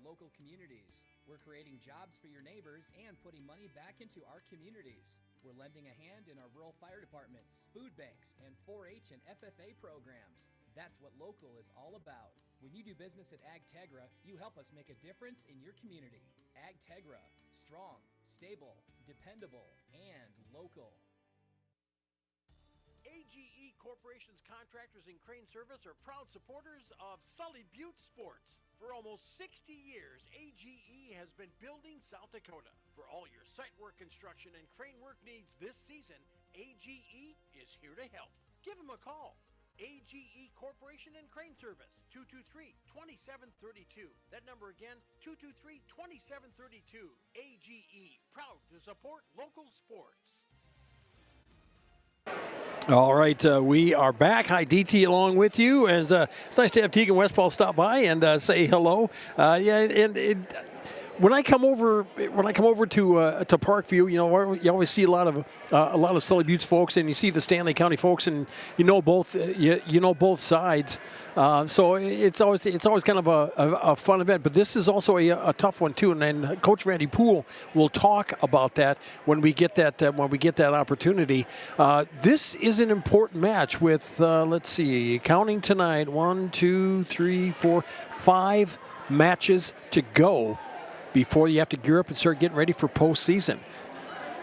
local communities. We're creating jobs for your neighbors and putting money back into our communities. We're lending a hand in our rural fire departments, food banks, and 4-H and FFA programs. That's what local is all about. When you do business at AgTegra, you help us make a difference in your community. AgTegra, strong, stable, dependable, and local. AGE Corporation's contractors and crane service are proud supporters of Sully Butte Sports. For almost 60 years, AGE has been building South Dakota. For all your site work, construction, and crane work needs this season, AGE is here to help. Give them a call. AGE Corporation and Crane Service, 223-2732. That number again, 223-2732. AGE, proud to support local sports. All right, we are back. Hi, DT, along with you. And it's nice to have Tegan Westphal stop by and say hello. When I come over to Parkview, you always see a lot of Sully Buttes folks, and you see the Stanley.County folks, and you know both sides. So it's always kind of a fun event. But this is also a tough one too. And then Coach Randy Poole will talk about that when we get that opportunity. This is an important match with let's see, counting tonight, 1, 2, 3, 4, 5 matches to go before you have to gear up and start getting ready for postseason.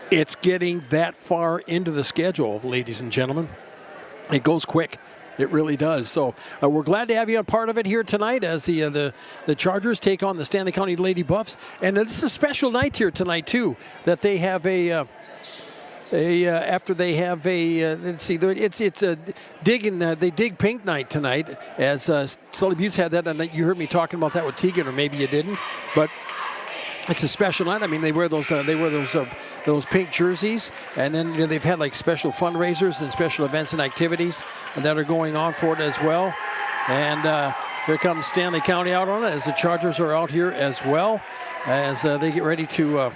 It's getting that far into the schedule, ladies and gentlemen. It goes quick. It really does. So we're glad to have you on part of it here tonight as the Chargers take on the Stanley County Lady Buffs. And it's a special night here tonight, too, that they have after they have let's see, it's a they dig pink night tonight, as Sully Buttes had that night. You heard me talking about that with Tegan, or maybe you didn't, but it's a special night. I mean, they wear those pink jerseys, and then they've had like special fundraisers and special events and activities that are going on for it as well. And here comes Stanley County out on it as the Chargers are out here as well, as they get ready to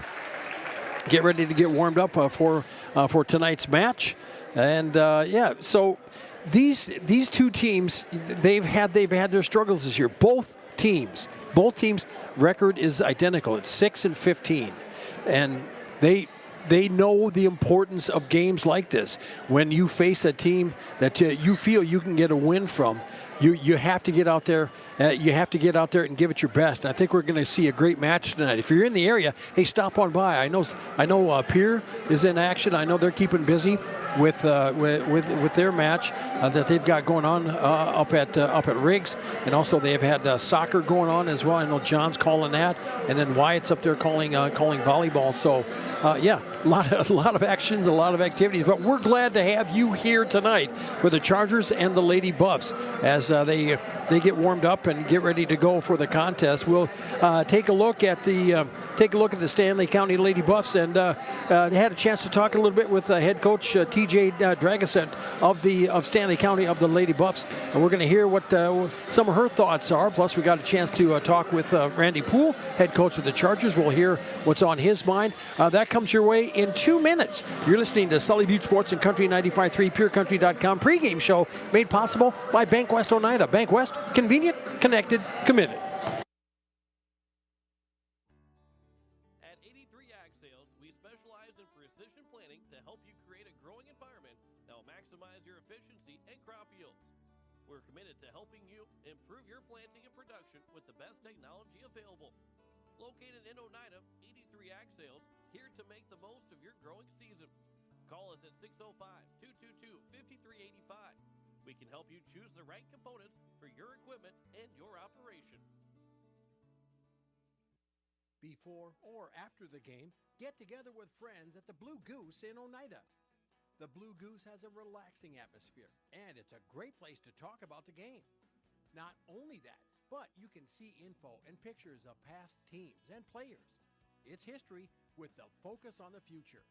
get warmed up for tonight's match. And so these two teams, they've had their struggles this year. Both teams' record is identical. It's 6-15, and they know the importance of games like this. When you face a team that you feel you can get a win from, you have to get out there. You have to get out there and give it your best. And I think we're going to see a great match tonight. If you're in the area, hey, stop on by. I know Pierre is in action. I know they're keeping busy with their match that they've got going on up at Riggs, and also they have had soccer going on as well. I know John's calling that, and then Wyatt's up there calling volleyball. So a lot of actions, a lot of activities. But we're glad to have you here tonight for the Chargers and the Lady Buffs as they get warmed up and get ready to go for the contest. We'll take a look at the Stanley County Lady Buffs, and had a chance to talk a little bit with head coach TJ Dragoset of Stanley County of the Lady Buffs, and we're going to hear what some of her thoughts are. Plus, we got a chance to talk with Randy Poole, head coach of the Chargers. We'll hear what's on his mind. That comes your way in 2 minutes. You're listening to Sully Butte Sports and Country 95.3, PureCountry.com pregame show made possible by Bank West Oneida. Bank West, convenient, connected, committed. At 83 Ag Sales, we specialize in precision planning to help you create a growing environment that will maximize your efficiency and crop yields. We're committed to helping you improve your planting and production with the best technology available. Located in Oneida, 83 Ag Sales, here to make the most of your growing season. Call us at 605-222-5385. We can help you choose the right components for your equipment and your operation. Before or after the game, get together with friends at the Blue Goose in Oneida. The Blue Goose has a relaxing atmosphere, and it's a great place to talk about the game. Not only that, but you can see info and pictures of past teams and players. It's history with the focus on the future.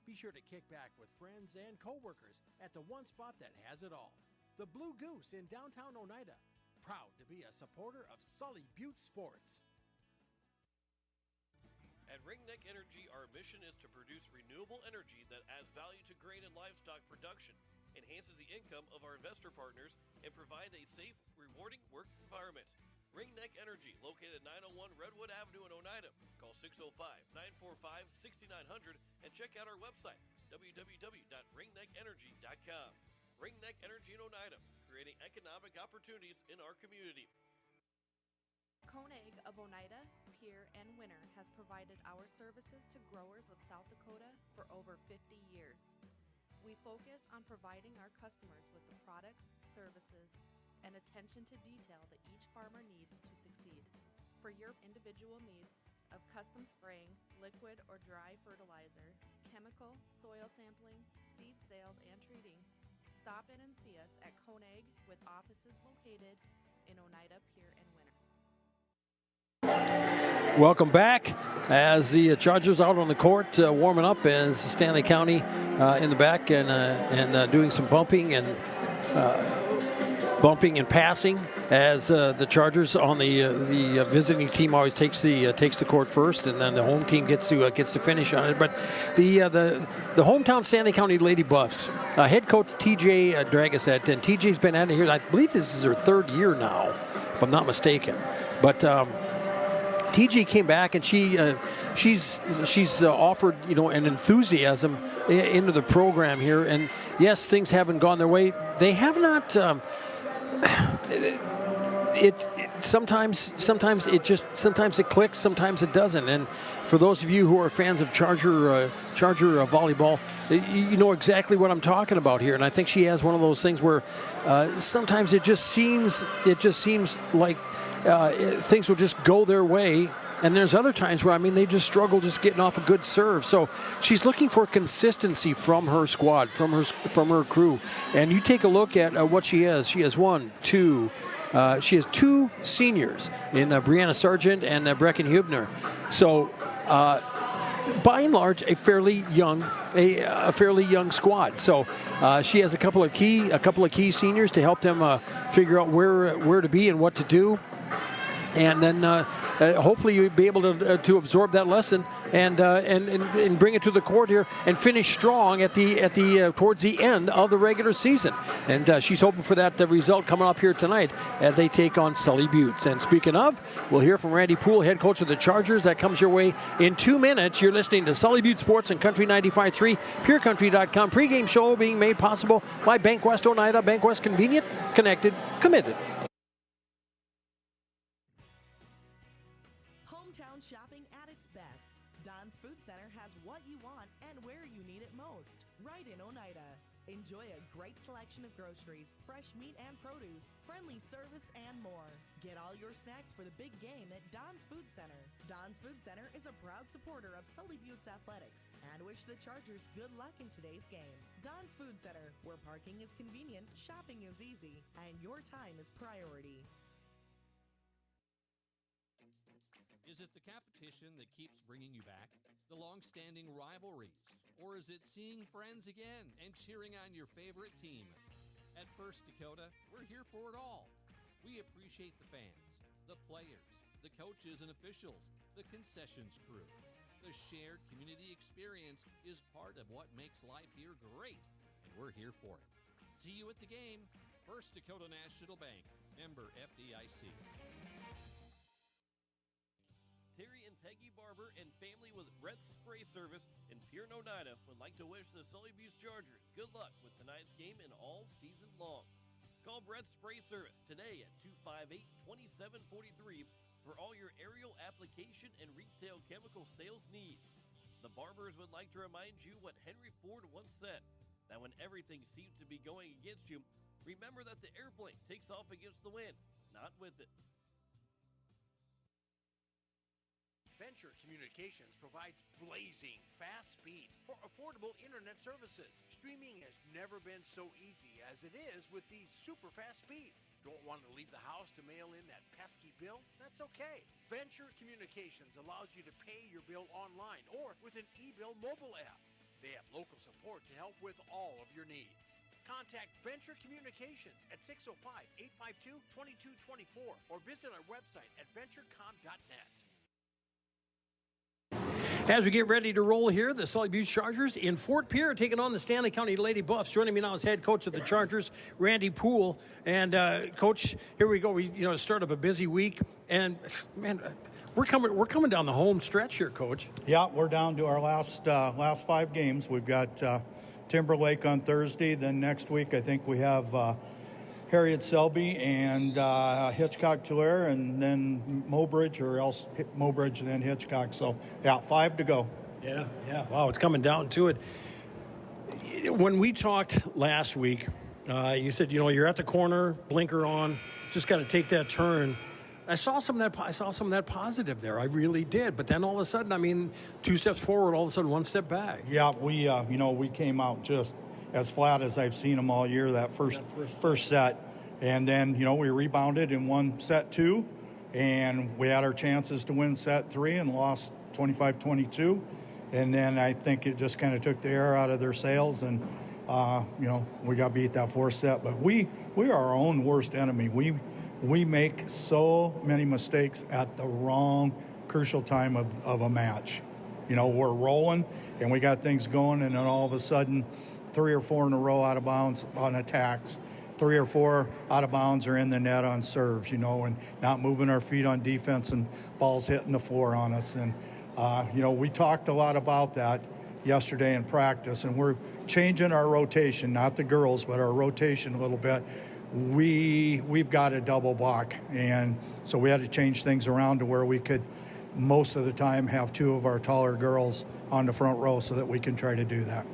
Be sure to kick back with friends and coworkers at the one spot that has it all. The Blue Goose in downtown Oneida. Proud to be a supporter of Sully Butte Sports. At Ringneck Energy, our mission is to produce renewable energy that adds value to grain and livestock production, enhances the income of our investor partners, and provides a safe, rewarding work environment. Ringneck Energy, located at 901 Redwood Avenue in Oneida. Call 605-945-6900 and check out our website, www.ringneckenergy.com. Ringneck Energy in Oneida, creating economic opportunities in our community. Koenig of Oneida, Pierre, and Winter has provided our services to growers of South Dakota for over 50 years. We focus on providing our customers with the products, services, and attention to detail that each farmer needs to succeed. For your individual needs of custom spraying, liquid or dry fertilizer, chemical, soil sampling, seed sales, and treating, stop in and see us at Koenig with offices located in Oneida, Pierre, and Winter. Welcome back as the Chargers out on the court warming up as Stanley.County in the back and doing some bumping and passing as the Chargers on the visiting team always takes the court first, and then the home team gets to finish on it. But the hometown Stanley.County Lady Buffs head coach TJ Dragasette, and TJ's been at it here. I believe this is her third year now, if I'm not mistaken. But TJ came back and she's offered an enthusiasm into the program here, and yes, things haven't gone their way. They have not. Sometimes it clicks, sometimes it doesn't. And for those of you who are fans of Charger volleyball, you know exactly what I'm talking about here. And I think she has one of those things where sometimes it just seems like things will just go their way. And there's other times where, they just struggle just getting off a good serve. So she's looking for consistency from her squad, from her crew. And you take a look at what she has. She has she has two seniors in Brianna Sargent and Brecken Hubner. So by and large, a fairly young squad. So she has a couple of key seniors to help them figure out where to be and what to do. And then hopefully you'll be able to absorb that lesson and bring it to the court here and finish strong at the towards the end of the regular season. And she's hoping for that result coming up here tonight as they take on Sully Buttes. And speaking of, we'll hear from Randy Poole, head coach of the Chargers. That comes your way in 2 minutes. You're listening to Sully Buttes Sports and Country 95.3, PureCountry.com. Pre-game show being made possible by Bank West Oneida. Bank West, convenient, connected, committed. Shopping at its best. Don's Food Center has what you want and where you need it most. Right in Oneida. Enjoy a great selection of groceries, fresh meat and produce, friendly service, and more. Get all your snacks for the big game at Don's Food Center. Don's Food Center is a proud supporter of Sully Buttes Athletics and wish the Chargers good luck in today's game. Don's Food Center, where parking is convenient, shopping is easy, and your time is priority. Is it the competition that keeps bringing you back? The long-standing rivalries? Or is it seeing friends again and cheering on your favorite team? At First Dakota, we're here for it all. We appreciate the fans, the players, the coaches and officials, the concessions crew. The shared community experience is part of what makes life here great, and we're here for it. See you at the game. First Dakota National Bank, member FDIC. Terry and Peggy Barber and family with Brett's Spray Service in Pierre, Oneida would like to wish the Sully Buttes Chargers good luck with tonight's game and all season long. Call Brett's Spray Service today at 258-2743 for all your aerial application and retail chemical sales needs. The Barbers would like to remind you what Henry Ford once said, that when everything seems to be going against you, remember that the airplane takes off against the wind, not with it. Venture Communications provides blazing fast speeds for affordable internet services. Streaming has never been so easy as it is with these super fast speeds. Don't want to leave the house to mail in that pesky bill? That's okay. Venture Communications allows you to pay your bill online or with an e-bill mobile app. They have local support to help with all of your needs. Contact Venture Communications at 605-852-2224 or visit our website at venturecom.net. As we get ready to roll here, the Sully Butte Chargers in Fort Pierre taking on the Stanley.County Lady Buffs. Joining me now is head coach of the Chargers, Randy Poole. And Coach, here we go. We start of a busy week, and man, we're coming down the home stretch here, Coach. Yeah, we're down to our last 5 games. We've got Timberlake on Thursday. Then next week, I think we have Harriet Selby and Hitchcock Tulare, and then Mobridge, or else Mobridge and then Hitchcock. So, yeah, 5 to go. Yeah. Wow, it's coming down to it. When we talked last week, you said, you're at the corner, blinker on, just got to take that turn. I saw some of that positive there. I really did. But then all of a sudden, 2 steps forward, all of a sudden 1 step back. Yeah, we came out just as flat as I've seen them all year, that first set. And then, we rebounded and won set 2, and we had our chances to win set 3 and lost 25-22. And then I think it just kind of took the air out of their sails, and, we got beat that 4th set. But we are our own worst enemy. We make so many mistakes at the wrong crucial time of a match. We're rolling, and we got things going, and then all of a sudden, 3 or 4 in a row out of bounds on attacks, 3 or 4 out of bounds or in the net on serves, and not moving our feet on defense and balls hitting the floor on us. And, we talked a lot about that yesterday in practice, and we're changing our rotation, not the girls, but our rotation a little bit. We've got a double block, and so we had to change things around to where we could most of the time have 2 of our taller girls on the front row so that we can try to do that.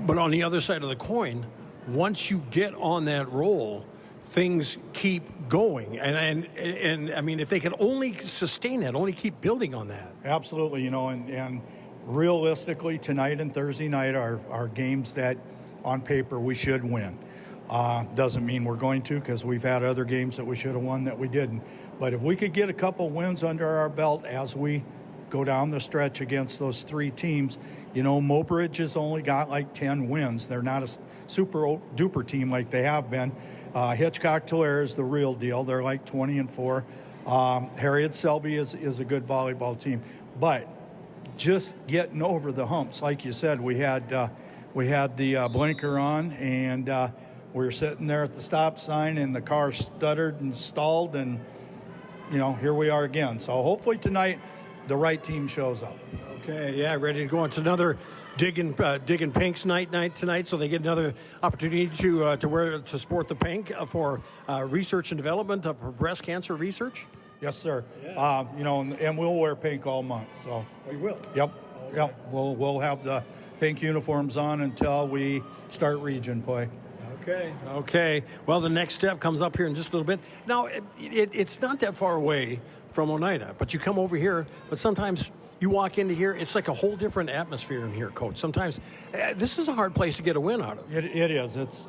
But on the other side of the coin, once you get on that roll, things keep going. And if they can only sustain that, only keep building on that. Absolutely, and realistically, tonight and Thursday night are games that on paper we should win. Doesn't mean we're going to, because we've had other games that we should have won that we didn't. But if we could get a couple wins under our belt as we go down the stretch against those 3 teams, Mobridge has only got like 10 wins. They're not a super duper team like they have been. Hitchcock Tulare is the real deal. They're like 20-4. Harriet Selby is a good volleyball team. But just getting over the humps, like you said, we had the blinker on, and we were sitting there at the stop sign, and the car stuttered and stalled, and here we are again. So hopefully tonight the right team shows up. Okay, yeah, ready to go. It's another digging pinks night tonight, so they get another opportunity to sport the pink for research and development for breast cancer research. Yes, sir. Yeah. And we'll wear pink all month. So we will. Yep. Okay. Yep. We'll have the pink uniforms on until we start region play. Okay. Well, the next step comes up here in just a little bit. Now, it's not that far away from Oneida, but you come over here, but sometimes you walk into here, it's like a whole different atmosphere in here, Coach. Sometimes this is a hard place to get a win out of. It is. It's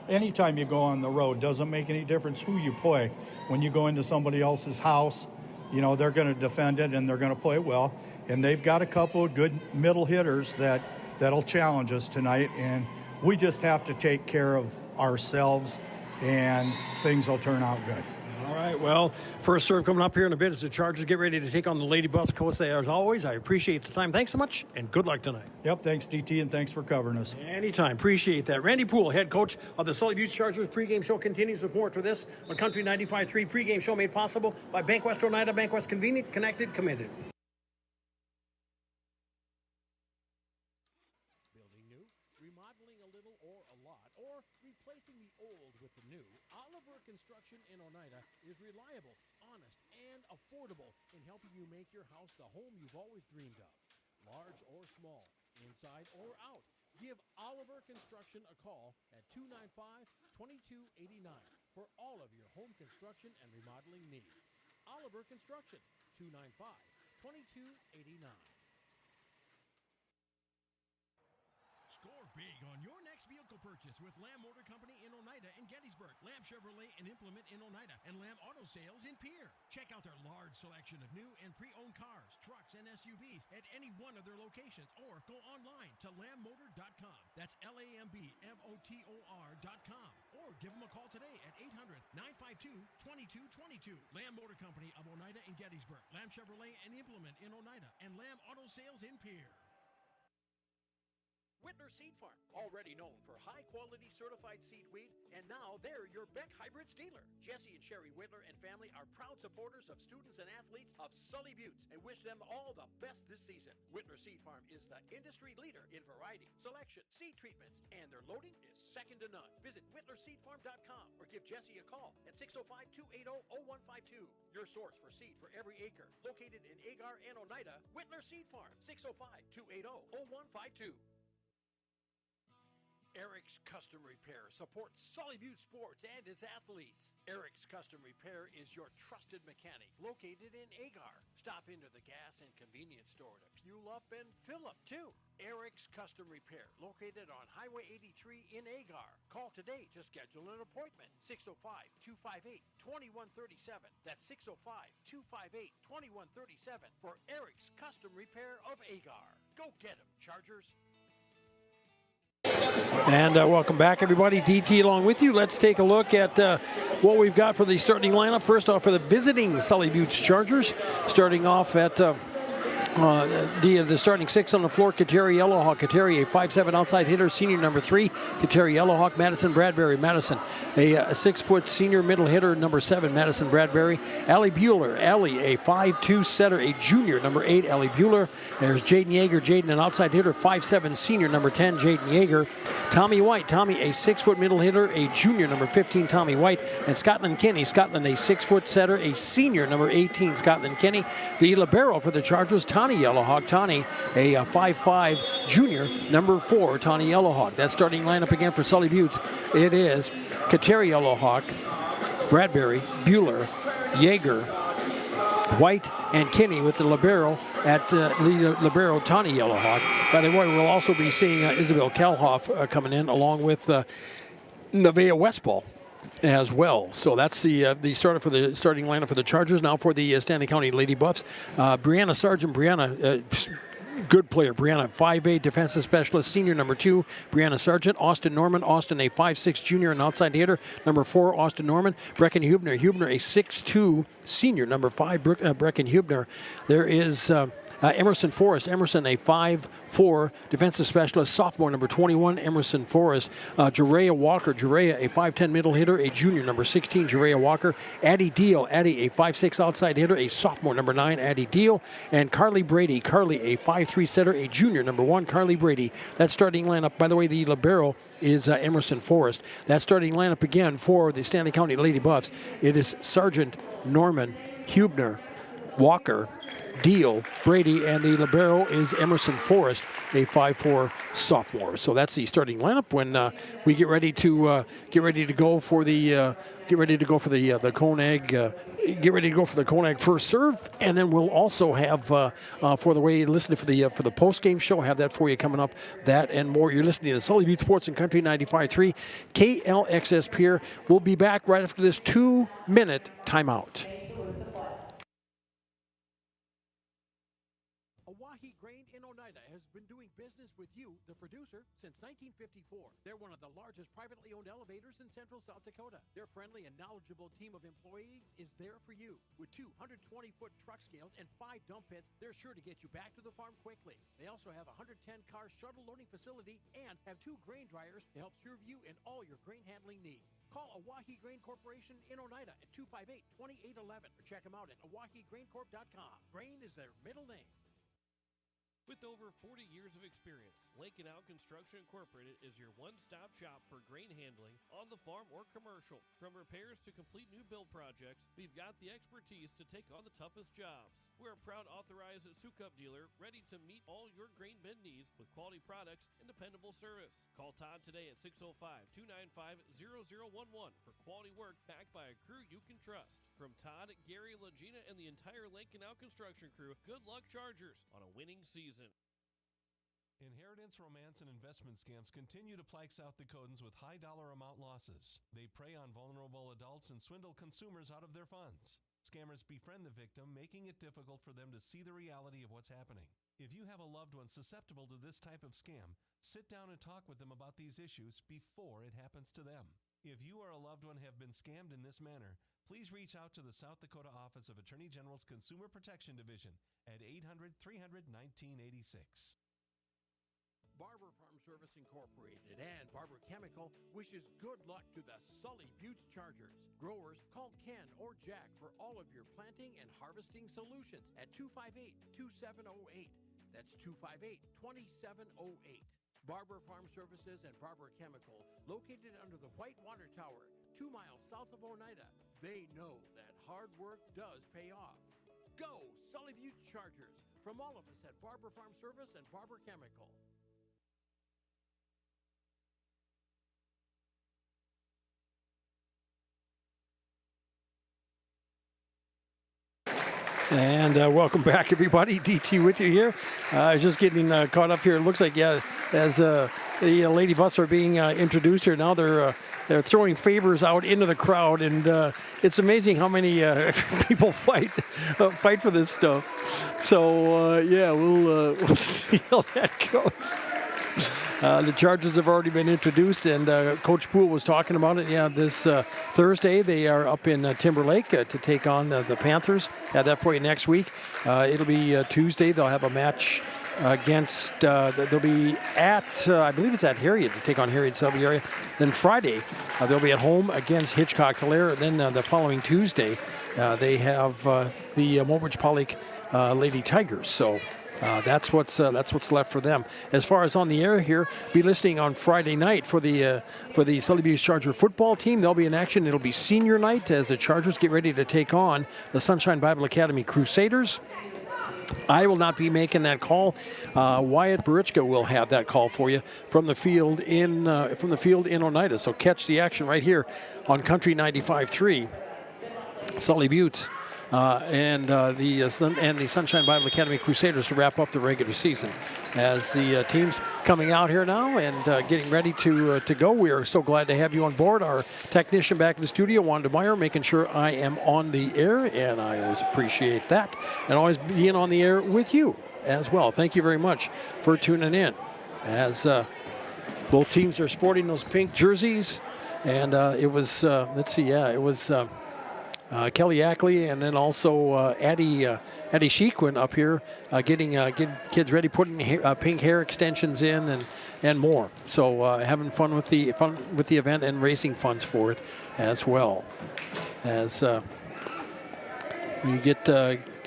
anytime you go on the road, doesn't make any difference who you play. When you go into somebody else's house, they're going to defend it and they're going to play well. And they've got a couple of good middle hitters that'll challenge us tonight. And we just have to take care of ourselves, and things will turn out good. All right, well, first serve coming up here in a bit as the Chargers get ready to take on the Lady Buffs. Coach, as always, I appreciate the time. Thanks so much, and good luck tonight. Yep, thanks, DT, and thanks for covering us. Anytime. Appreciate that. Randy Poole, head coach of the Sully Butte Chargers. Pregame show continues with more to this on Country 95.3. Pregame show made possible by Bank West Oneida. Bank West, convenient, connected, committed. Building new, remodeling a little or a lot, or replacing the old with the new, Oliver Construction in Oneida is reliable, honest, and affordable in helping you make your house the home you've always dreamed of. Large or small, inside or out, give Oliver Construction a call at 295-2289 for all of your home construction and remodeling needs. Oliver Construction, 295-2289. Score big on your next vehicle purchase with Lamb Motor Company in Oneida and Gettysburg, Lamb Chevrolet and Implement in Oneida, and Lamb Auto Sales in Pierre. Check out their large selection of new and pre-owned cars, trucks, and SUVs at any one of their locations, or go online to lambmotor.com. That's LAMBMOTOR.com. Or give them a call today at 800-952-2222. Lamb Motor Company of Oneida and Gettysburg, Lamb Chevrolet and Implement in Oneida, and Lamb Auto Sales in Pierre. Whitner Seed Farm, already known for high-quality certified seed wheat, and now they're your Beck Hybrids dealer. Jesse and Sherry Whitner and family are proud supporters of students and athletes of Sully Buttes and wish them all the best this season. Whitner Seed Farm is the industry leader in variety, selection, seed treatments, and their loading is second to none. Visit WhitnerSeedFarm.com or give Jesse a call at 605-280-0152. Your source for seed for every acre. Located in Agar and Oneida, Whitner Seed Farm, 605-280-0152. Eric's Custom Repair supports Sully Butte Sports and its athletes. Eric's Custom Repair is your trusted mechanic located in Agar. Stop into the gas and convenience store to fuel up and fill up too. Eric's Custom Repair, located on Highway 83 in Agar. Call today to schedule an appointment. 605-258-2137. That's 605-258-2137 for Eric's Custom Repair of Agar. Go get 'em, Chargers. And welcome back, everybody. DT along with you. Let's take a look at what we've got for the starting lineup. First off, for the visiting Sully Buttes Chargers, starting off at the starting six on the floor: Kateri Yellowhawk. Kateri, a 5'7" outside hitter, senior number 3. Kateri Yellowhawk. Madison Bradbury. Madison, a 6' senior middle hitter, number 7. Madison Bradbury. Allie Bueller. Allie, a 5'2" setter, a junior, number 8. Allie Bueller. There's Jaden Yeager. Jaden, an outside hitter, 5'7", senior, number 10. Jaden Yeager. Tommy White. Tommy, a 6' middle hitter, a junior, number 15. Tommy White. And Scotland Kinney. Scotland, a 6' setter, a senior, number 18. Scotland Kinney. The libero for the Chargers, Tawny Yellowhawk. Tawny, a 5'5" junior, number 4. Tawny Yellowhawk. That starting lineup again for Sully Buttes. It is Kateri Yellowhawk, Bradbury, Bueller, Yeager, White, and Kinney, with the libero at libero Tawny Yellowhawk. By the way, we'll also be seeing Isabel Kalhoff coming in, along with Nevaeh Westball as well. So that's the starter for the starting lineup for the Chargers. Now for the Stanley.County Lady Buffs, Brianna Sargent. Brianna, good player. Brianna, 5'8" defensive specialist, senior, number 2. Brianna Sargent. Austin Norman. Austin, a 5'6" junior and outside hitter, number 4. Austin Norman. Brecken Hubner. Hubner, a 6'2" senior, number 5. Brecken Hubner. There is Emerson Forrest. Emerson, a 5'4" defensive specialist, sophomore, number 21. Emerson Forrest. Jerea Walker. Jerea, a 5'10" middle hitter, a junior, number 16. Jerea Walker. Addie Deal. Addie, a 5'6" outside hitter, a sophomore, number 9. Addie Deal. And Carly Brady. Carly, a 5'3" setter, a junior, number 1. Carly Brady. That starting lineup, by the way, the libero is Emerson Forrest. That starting lineup again for the Stanley County Lady Buffs. It is Sargent, Norman, Hubner, Walker, Deal, Brady, and the libero is Emerson Forrest, a 5'4" sophomore. So that's the starting lineup when we get ready to go for the Conag. Get ready to go for the Conag first serve, and then we'll also have for the way you listen for the post game show. Have that for you coming up. That and more. You're listening to the Sully Butte Sports and Country 95.3 KLXS Pierre. We'll be back right after this 2-minute timeout. With you, the producer, since 1954. They're one of the largest privately owned elevators in central South Dakota. Their friendly and knowledgeable team of employees is there for you. With 2 120-foot truck scales and 5 dump pits, they're sure to get you back to the farm quickly. They also have a 110-car shuttle loading facility and have 2 grain dryers to help serve you in all your grain handling needs. Call Owyhee Grain Corporation in Oneida at 258-2811 or check them out at OwyeeGrainCorp.com. Grain is their middle name. With over 40 years of experience, Lake and Out Construction Incorporated is your one-stop shop for grain handling on the farm or commercial. From repairs to complete new build projects, we've got the expertise to take on the toughest jobs. We're a proud authorized Sukup dealer ready to meet all your grain bin needs with quality products and dependable service. Call Todd today at 605-295-0011 for quality work backed by a crew you can trust. From Todd, Gary, Legina, and the entire Lake and Out Construction crew, good luck Chargers on a winning season. Inheritance, romance, and investment scams continue to plague South Dakotans with high dollar amount losses. They prey on vulnerable adults and swindle consumers out of their funds. Scammers befriend the victim, making it difficult for them to see the reality of what's happening. If you have a loved one susceptible to this type of scam, sit down and talk with them about these issues before it happens to them. If you or a loved one have been scammed in this manner, please reach out to the South Dakota Office of Attorney General's Consumer Protection Division at 800-300-1986. Barber Farm Service Incorporated and Barber Chemical wishes good luck to the Sully Buttes Chargers. Growers, call Ken or Jack for all of your planting and harvesting solutions at 258-2708. That's 258-2708. Barber Farm Services and Barber Chemical, located under the White Water Tower, 2 miles south of Oneida. They know that hard work does pay off. Go Sully Buttes Chargers from all of us at Barber Farm Service and Barber Chemical. And welcome back, everybody. DT with you here. Just getting caught up here. It looks like, as the Lady Bus are being introduced here now, they're throwing favors out into the crowd, and it's amazing how many people fight for this stuff. So we'll see how that goes. The Chargers have already been introduced, and Coach Poole was talking about it. Yeah, this Thursday they are up in Timberlake to take on the Panthers. Have that for you next week. It'll be Tuesday. They'll have a match against. They'll be at, I believe it's at Harriet to take on Harriet Selby area. Then Friday they'll be at home against Hitchcock-Tulare. Then the following Tuesday they have the Mobridge-Pollock Lady Tigers. So. That's what's left for them. As far as on the air here, be listening on Friday night for the Sully Buttes Charger football team. They'll be in action. It'll be senior night as the Chargers get ready to take on the Sunshine Bible Academy Crusaders. I will not be making that call. Wyatt Burichka will have that call for you from the field in Oneida. So catch the action right here on Country 95.3, Sully Buttes. And the Sunshine Bible Academy Crusaders to wrap up the regular season. As the team's coming out here now and getting ready to go, we are so glad to have you on board. Our technician back in the studio, Wanda Meyer, making sure I am on the air, and I always appreciate that. And always being on the air with you as well. Thank you very much for tuning in. As both teams are sporting those pink jerseys, and it was, Kelly Ackley and then also Addie Shequin up here getting kids ready, putting pink hair extensions in and more. So having fun with the event and raising funds for it as well. As we get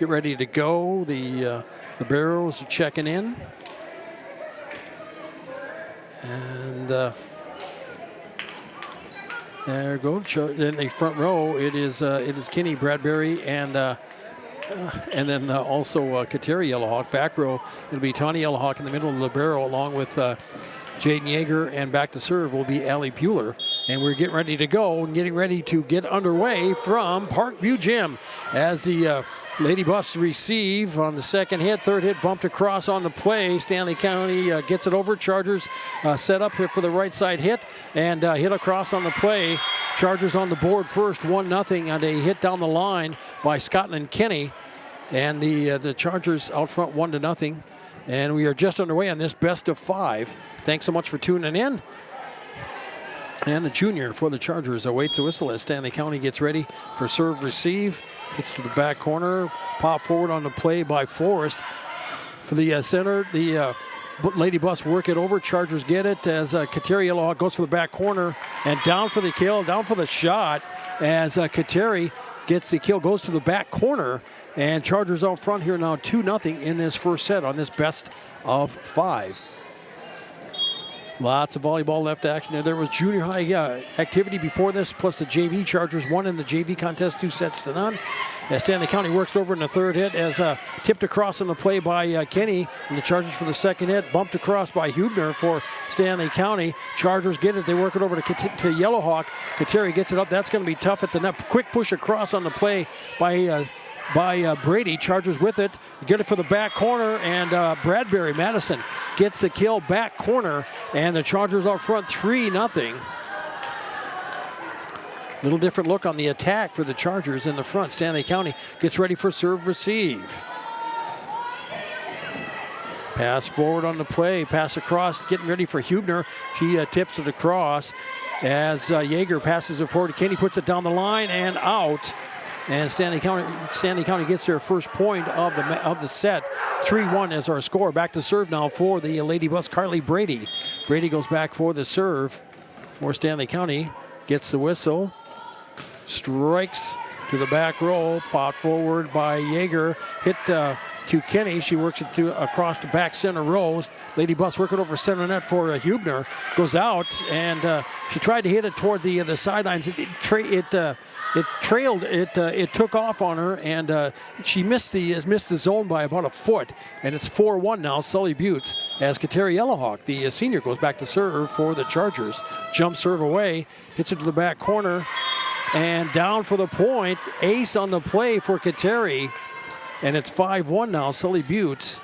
ready to go, the barrels are checking in, and. There go. In the front row, it is Kenny Bradbury and then also Kateri Yellowhawk. Back row, it'll be Tawny Yellowhawk in the middle of the barrel, along with Jaden Yeager, and back to serve will be Allie Bueller. And we're getting ready to go and getting ready to get underway from Parkview Gym as the Lady Buffs receive on the second hit. Third hit bumped across on the play. Stanley.County gets it over. Chargers set up here for the right side hit and hit across on the play. Chargers on the board first, 1-0 on a hit down the line by Scotland Kenny. And the Chargers out front 1-0. And we are just underway on this best of 5. Thanks so much for tuning in. And the junior for the Chargers awaits the whistle as Stanley.County gets ready for serve receive. Gets to the back corner. Pop forward on the play by Forrest. For the center, the Lady Bus work it over. Chargers get it as Kateri Yellowhawk goes for the back corner. And down for the kill, down for the shot. As Kateri gets the kill, goes to the back corner. And Chargers out front here now 2-0 in this first set on this best of 5. Lots of volleyball left action. There was junior high activity before this, plus the JV. Chargers won in the JV contest 2-0. As Stanley.County works over in the third hit, as tipped across on the play by Kenny. And the Chargers for the second hit, bumped across by Hubner for Stanley.County. Chargers get it. They work it over to Yellowhawk. Kateri gets it up. That's going to be tough at the net. Quick push across on the play by by Brady. Chargers with it. Get it for the back corner, and Bradbury Madison gets the kill back corner, and the Chargers out front 3-0. Little different look on the attack for the Chargers in the front. Stanley County gets ready for serve receive. Pass forward on the play, pass across, getting ready for Hubner. She tips it across as Yeager passes it forward to Kenny, puts it down the line and out. And Stanley County gets their first point of the set. 3-1 is our score. Back to serve now for the Lady Buffs, Carly Brady. Brady goes back for the serve for Stanley County. Gets the whistle. Strikes to the back row. Popped forward by Yeager. Hit to Kenny. She works it across the back center rows. Lady Buffs working over center net for Hubner. Goes out, and she tried to hit it toward the sidelines. It trailed. It took off on her, and she missed the zone by about a foot. And it's 4-1 now. Sully Buttes as Kateri Yellowhawk, the senior, goes back to serve for the Chargers. Jump serve away, hits it to the back corner, and down for the point. Ace on the play for Kateri, and it's 5-1 now. Sully Buttes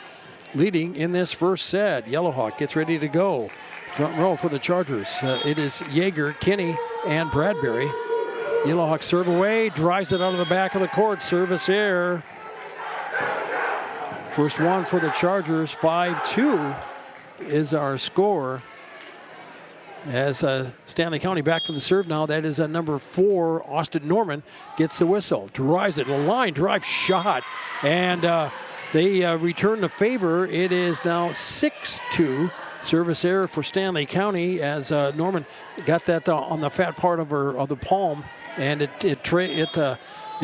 leading in this first set. Yellowhawk gets ready to go. Front row for the Chargers. It is Yeager, Kinney, and Bradbury. Yellowhawk serve away, drives it out of the back of the court. Service error. First one for the Chargers. 5-2 is our score. As Stanley County back for the serve now. That is number 4, Austin Norman, gets the whistle. Drives it. A line drive shot. And they return the favor. It is now 6-2. Service error for Stanley County as Norman got that on the fat part of the palm, and it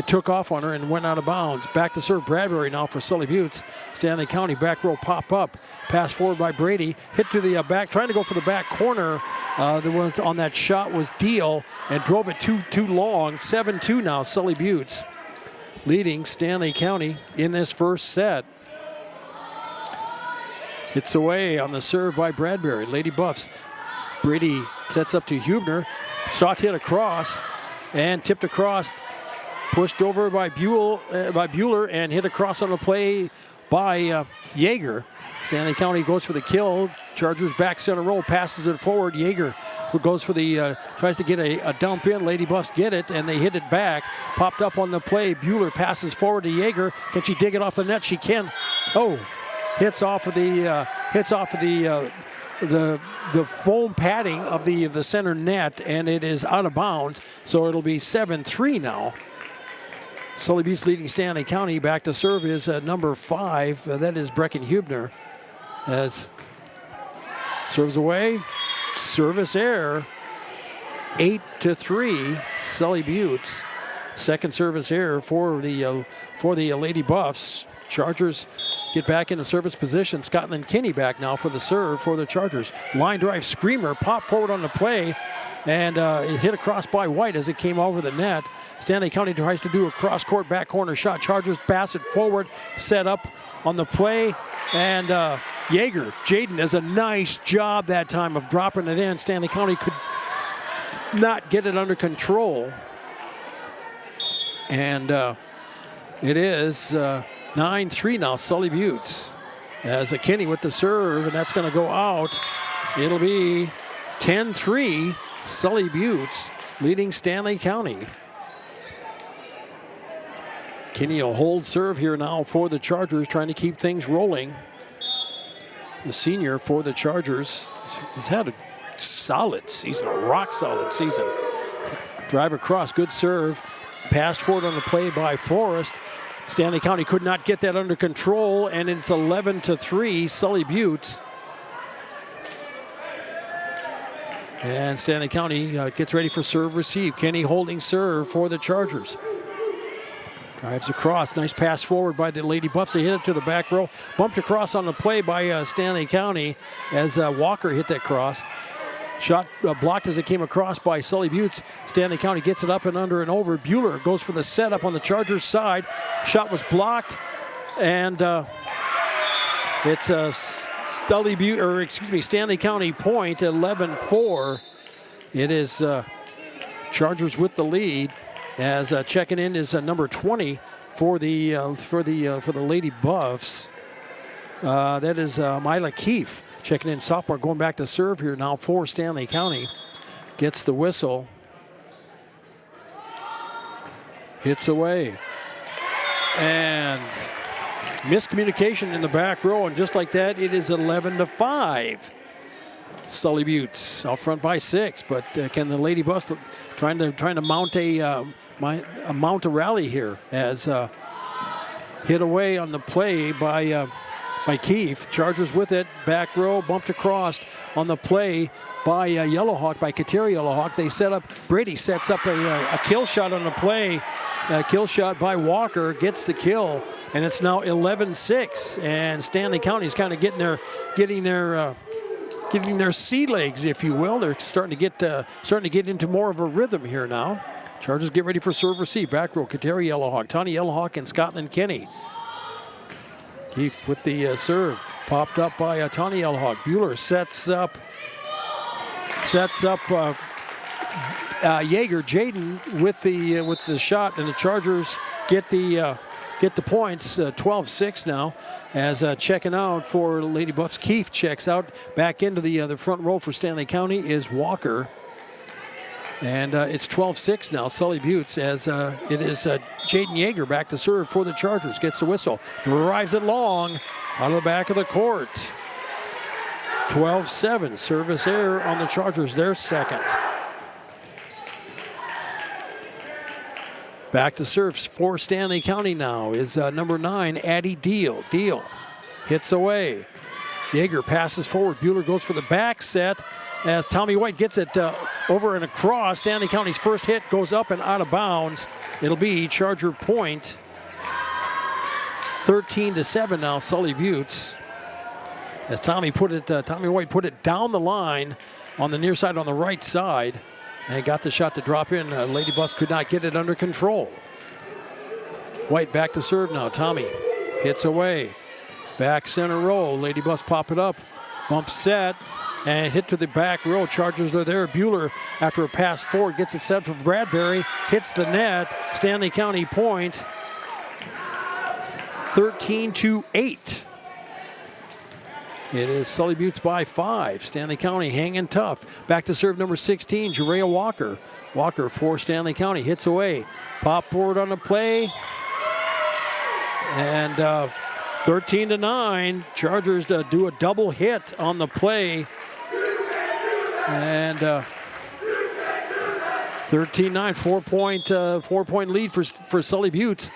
took off on her and went out of bounds. Back to serve Bradbury now for Sully Buttes. Stanley County back row pop up. Pass forward by Brady. Hit to the back, trying to go for the back corner. The one on that shot was Deal and drove it too long. 7-2 now. Sully Buttes leading Stanley County in this first set. Hits away on the serve by Bradbury. Lady Buffs. Brady sets up to Hubner. Shot hit across and tipped across. Pushed over by Bueller and hit across on the play by Yeager. Stanley County goes for the kill. Chargers back center row, passes it forward. Yeager goes for tries to get a dump in. Lady Buffs get it, and they hit it back. Popped up on the play. Bueller passes forward to Yeager. Can she dig it off the net? She can. Oh, hits off of the foam padding of the center net, and it is out of bounds. So it'll be 7-3 now. Sully Buttes leading Stanley County. Back to serve is number 5. That is Brecken Hubner. As serves away, service error. 8-3, Sully Buttes. Second service error for the Lady Buffs. Chargers get back into service position. Scotland Kinney back now for the serve for the Chargers. Line drive screamer, pop forward on the play, and it hit across by White as it came over the net. Stanley County tries to do a cross-court back corner shot. Chargers pass it forward, set up on the play, and Yeager, Jaden, does a nice job that time of dropping it in. Stanley County could not get it under control. And it is 9-3 now, Sully Buttes. As a Kinney with the serve, and that's going to go out. It'll be 10-3, Sully Buttes leading Stanley County. Kinney will hold serve here now for the Chargers, trying to keep things rolling. The senior for the Chargers has had a solid season, a rock-solid season. Drive across, good serve. Passed forward on the play by Forrest. Stanley County could not get that under control, and it's 11-3, Sully Buttes. And Stanley County gets ready for serve receive. Kenny holding serve for the Chargers. Drives across, nice pass forward by the Lady Buffs. They hit it to the back row. Bumped across on the play by Stanley County as Walker hit that cross. Shot blocked as it came across by Sully Buttes. Stanley County gets it up and under and over. Bueller goes for the setup on the Chargers side. Shot was blocked, and it's a Stanley County point, 11-4. It is Chargers with the lead. as checking in is number 20 for the Lady Buffs. That is Mila Keefe checking in, sophomore, going back to serve here now for Stanley County. Gets the whistle. Hits away. And miscommunication in the back row, and just like that, it is 11-5. Sully Buttes out front by 6, but can the Lady Buffs trying to mount a rally here as hit away on the play by Keefe. Chargers with it, back row bumped across on the play by Yellowhawk, by Kateri Yellowhawk. They set up, Brady sets up a kill shot on the play. Kill shot by Walker, gets the kill, and it's now 11-6. And Stanley County is kind of getting their sea legs, if you will. They're starting to get into more of a rhythm here now. Chargers get ready for serve receive. Back row, Kateri Yellowhawk, Tawny Yellowhawk, and Scotland Kenny. Keefe with the serve, popped up by Tawny Yellowhawk. Bueller sets up Yeager, Jaden with the shot, and the Chargers get the points. 12-6 now, as checking out for Lady Buffs. Keefe checks out. Back into the front row for Stanley County is Walker, and it's 12-6 now. Sully Buttes, as it is Jaden Yeager back to serve for the Chargers. Gets the whistle, drives it long out of the back of the court. 12-7. Service error on the Chargers, their second. Back to serve for Stanley County now is number 9, Addie Deal. Deal hits away. Yeager passes forward. Bueller goes for the back set as Tommy White gets it over and across. Stanley County's first hit goes up and out of bounds. It'll be Charger point. 13-7 now, Sully Buttes. As Tommy White put it down the line on the near side, on the right side, and got the shot to drop in. Lady Buffs could not get it under control. White back to serve now. Tommy hits away. Back center row. Lady Buffs pop it up. Bump set and hit to the back row. Chargers are there. Bueller, after a pass forward, gets it set for Bradbury. Hits the net. Stanley County point. 13-8. It is Sully Buttes by 5. Stanley County hanging tough. Back to serve number 16, Jerea Walker. Walker for Stanley County hits away. Pop forward on the play. And 13-9. Chargers do a double hit on the play. And 13-9, 4-point lead for Sully Buttes.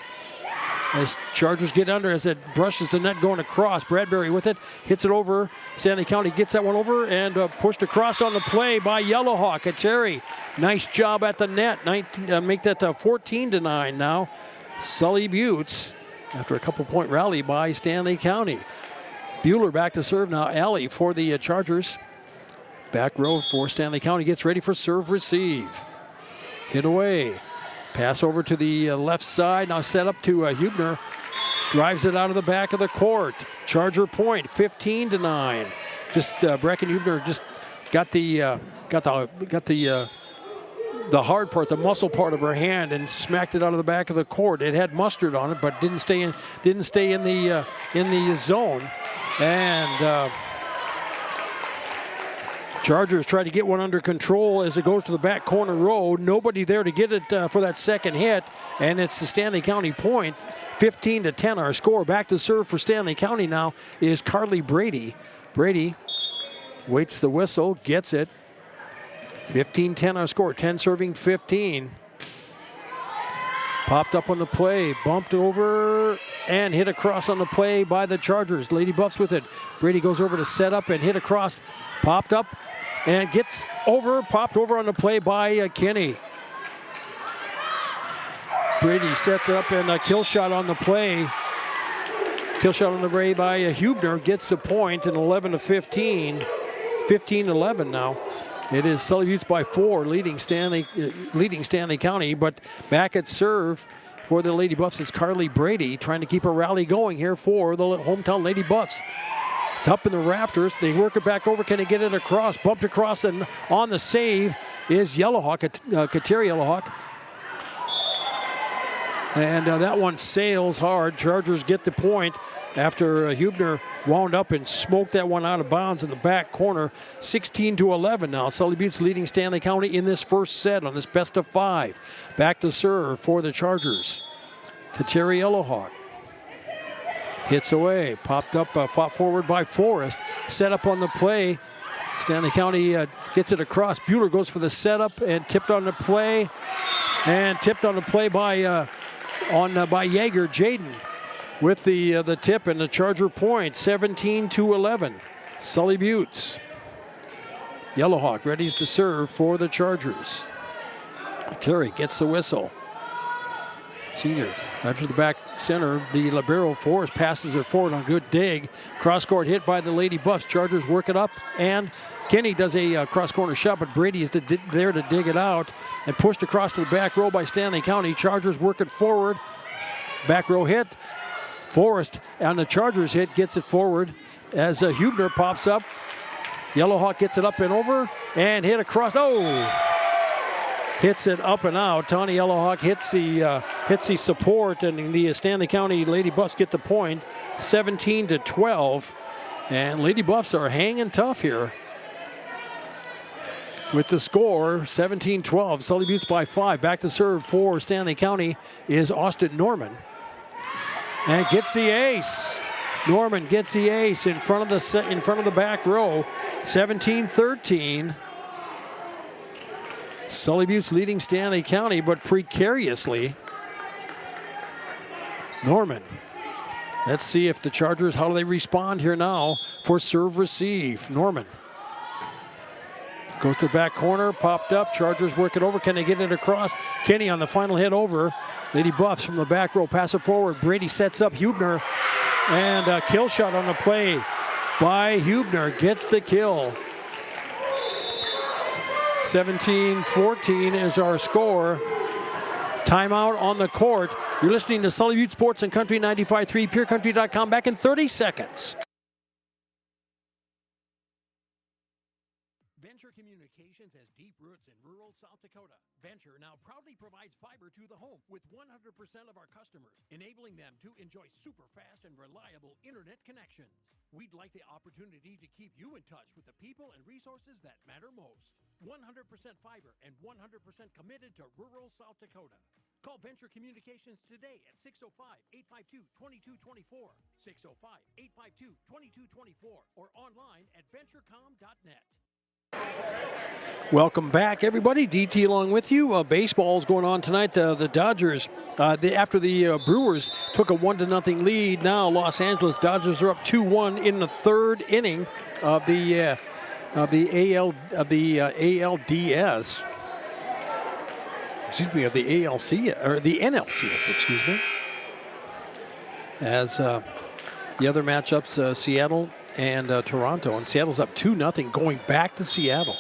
As Chargers get under, as it brushes the net going across. Bradbury with it, hits it over. Stanley County gets that one over and pushed across on the play by Yellowhawk. Kateri, nice job at the net. Make that 14-9 now. Sully Buttes, after a couple-point rally by Stanley County. Bueller back to serve now. Alley for the Chargers. Back row for Stanley County gets ready for serve receive. Hit away. Pass over to the left side, now set up to Hubner. Drives it out of the back of the court. Charger point, 15-9. Just Brecken Hubner just got the hard part, the muscle part of her hand, and smacked it out of the back of the court. It had mustard on it, but didn't stay in the zone. And Chargers try to get one under control as it goes to the back corner row. Nobody there to get it for that second hit, and it's the Stanley County point. 15-10 our score. Back to serve for Stanley County now is Carly Brady. Brady waits the whistle, gets it. 15-10 our score. 10 serving 15. Popped up on the play, bumped over, and hit across on the play by the Chargers. Lady Buffs with it. Brady goes over to set up and hit across. Popped up and gets over, popped over on the play by Kenny. Brady sets up and a kill shot on the play. Kill shot on the play by Hubner, gets the point, and 11-15. 15-11 now. It is Sully Buttes by 4, leading Stanley County, but back at serve for the Lady Buffs, it's Carly Brady trying to keep a rally going here for the hometown Lady Buffs. It's up in the rafters. They work it back over. Can they get it across? Bumped across, and on the save is Yellowhawk, Kateri Yellowhawk. And that one sails hard. Chargers get the point after Hubner wound up and smoked that one out of bounds in the back corner. 16-11 now. Sully Buttes leading Stanley County in this first set on this best of 5. Back to serve for the Chargers. Kateri Yellowhawk hits away. Popped up, fought forward by Forrest. Set up on the play. Stanley County gets it across. Bueller goes for the setup and tipped on the play. And tipped on the play by Yeager. Jaden with the tip and the Charger point, 17-11. Sully Buttes. Yellowhawk readies to serve for the Chargers. Terry gets the whistle. Senior after the back center, the libero Forrest passes it forward on a good dig. Cross court hit by the Lady Buffs. Chargers work it up, and Kenny does a cross corner shot, but Brady is there to dig it out and pushed across to the back row by Stanley County. Chargers work it forward. Back row hit. Forrest on the Chargers hit gets it forward as Hubner pops up. Yellowhawk gets it up and over and hit across. Oh! Hits it up and out. Tawny Yellowhawk hits the support, and the Stanley County Lady Buffs get the point, 17-12. And Lady Buffs are hanging tough here. With the score, 17-12. Sully Buttes by 5. Back to serve for Stanley County is Austin Norman. And gets the ace. Norman gets the ace in front of the back row. 17-13. Sully Buttes leading Stanley County, but precariously. Norman. Let's see if the Chargers, how do they respond here now for serve receive. Norman goes to the back corner, popped up. Chargers work it over. Can they get it across? Kenny on the final hit over. Lady Buffs from the back row, pass it forward. Brady sets up Hubner, and a kill shot on the play by Hubner. Gets the kill. 17-14 is our score. Timeout on the court. You're listening to Sully Butte Sports and Country 95.3, PureCountry.com. Back in 30 seconds. Venture Communications has deep roots in rural South Dakota. Venture now proudly provides fiber to the home with 100% of our customers, enabling them to enjoy super fast and reliable internet connections. We'd like the opportunity to keep you in touch with the people and resources that matter most. 100% fiber and 100% committed to rural South Dakota. Call Venture Communications today at 605-852-2224, 605-852-2224, or online at venturecom.net. Welcome back, everybody. DT along with you. Baseball's going on tonight. The Dodgers, after the Brewers took a 1-0 lead, now Los Angeles Dodgers are up 2-1 in the third inning of the ALDS. Excuse me, of the ALC or the NLCS. Excuse me. As the other matchups, Seattle and Toronto, and Seattle's up 2-0 going back to Seattle.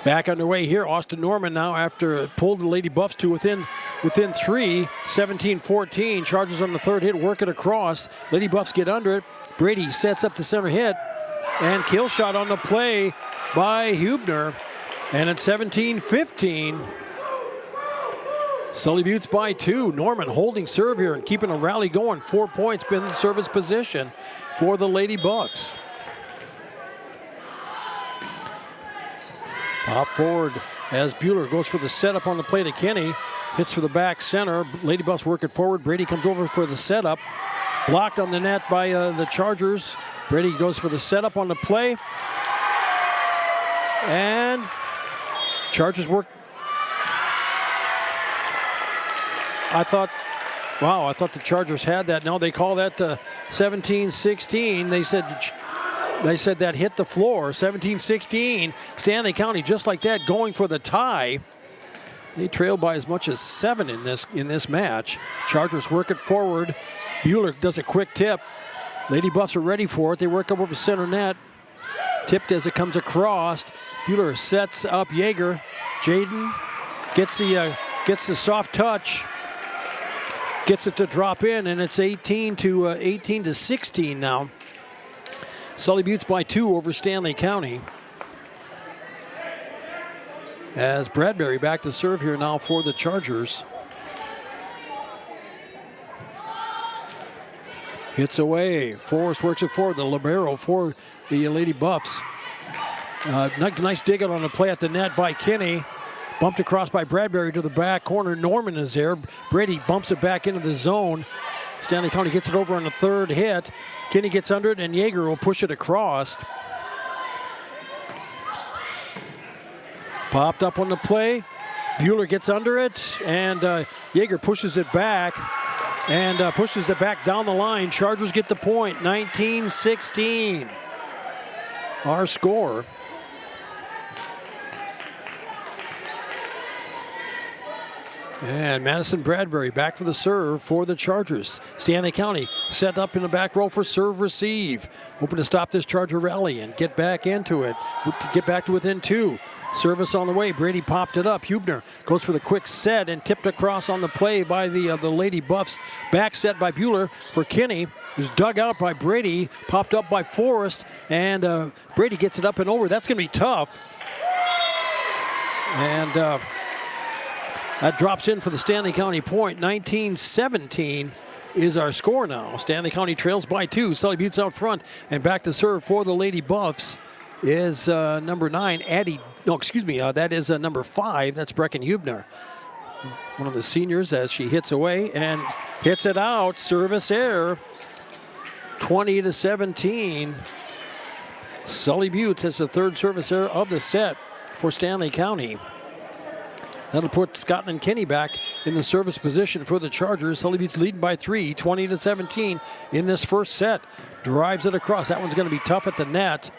Back underway here, Austin Norman now after pulled the Lady Buffs to within 3, 17-14. Chargers on the third hit, work it across. Lady Buffs get under it. Brady sets up the center hit, and kill shot on the play by Hubner. And at 17-15, Sully Buttes by 2. Norman holding serve here and keeping a rally going. 4 points been in service position for the Lady Bucks. Pop forward as Bueller goes for the setup on the play to Kenny. Hits for the back center. Lady Bucks work it forward. Brady comes over for the setup. Blocked on the net by the Chargers. Brady goes for the setup on the play. And Chargers work. I thought the Chargers had that. No, they call that 17-16. They said that hit the floor. 17-16. Stanley County just like that going for the tie. They trail by as much as 7 in this match. Chargers work it forward. Bueller does a quick tip. Lady Buffs are ready for it. They work up over center net. Tipped as it comes across. Bueller sets up Yeager. Jaden gets the soft touch. Gets it to drop in, and it's 18-16 now. Sully Buttes by 2 over Stanley County. As Bradbury back to serve here now for the Chargers. Hits away. Forrest works it forward. The libero for the Lady Buffs. Nice dig out on the play at the net by Kinney. Bumped across by Bradbury to the back corner. Norman is there. Brady bumps it back into the zone. Stanley County gets it over on the third hit. Kinney gets under it, and Yeager will push it across. Popped up on the play. Bueller gets under it, and Yeager pushes it back and pushes it back down the line. Chargers get the point, 19-16. Our score. And Madison Bradbury back for the serve for the Chargers. Stanley County set up in the back row for serve receive. Hoping to stop this Charger rally and get back into it. Get back to within 2. Service on the way. Brady popped it up. Hubner goes for the quick set and tipped across on the play by the Lady Buffs. Back set by Bueller for Kinney. Who's dug out by Brady. Popped up by Forrest. And Brady gets it up and over. That's going to be tough. And that drops in for the Stanley County point. 19-17 is our score now. Stanley County trails by 2. Sully Buttes out front. And back to serve for the Lady Buffs is number 9, Addie. No, excuse me. That is number 5. That's Brecken Hubner. One of the seniors as she hits away and hits it out. Service error. 20-17. Sully Buttes has the third service error of the set for Stanley County. That'll put Scotland Kinney back in the service position for the Chargers. Sully Buttes leading by 3, 20-17 in this first set. Drives it across. That one's going to be tough at the net.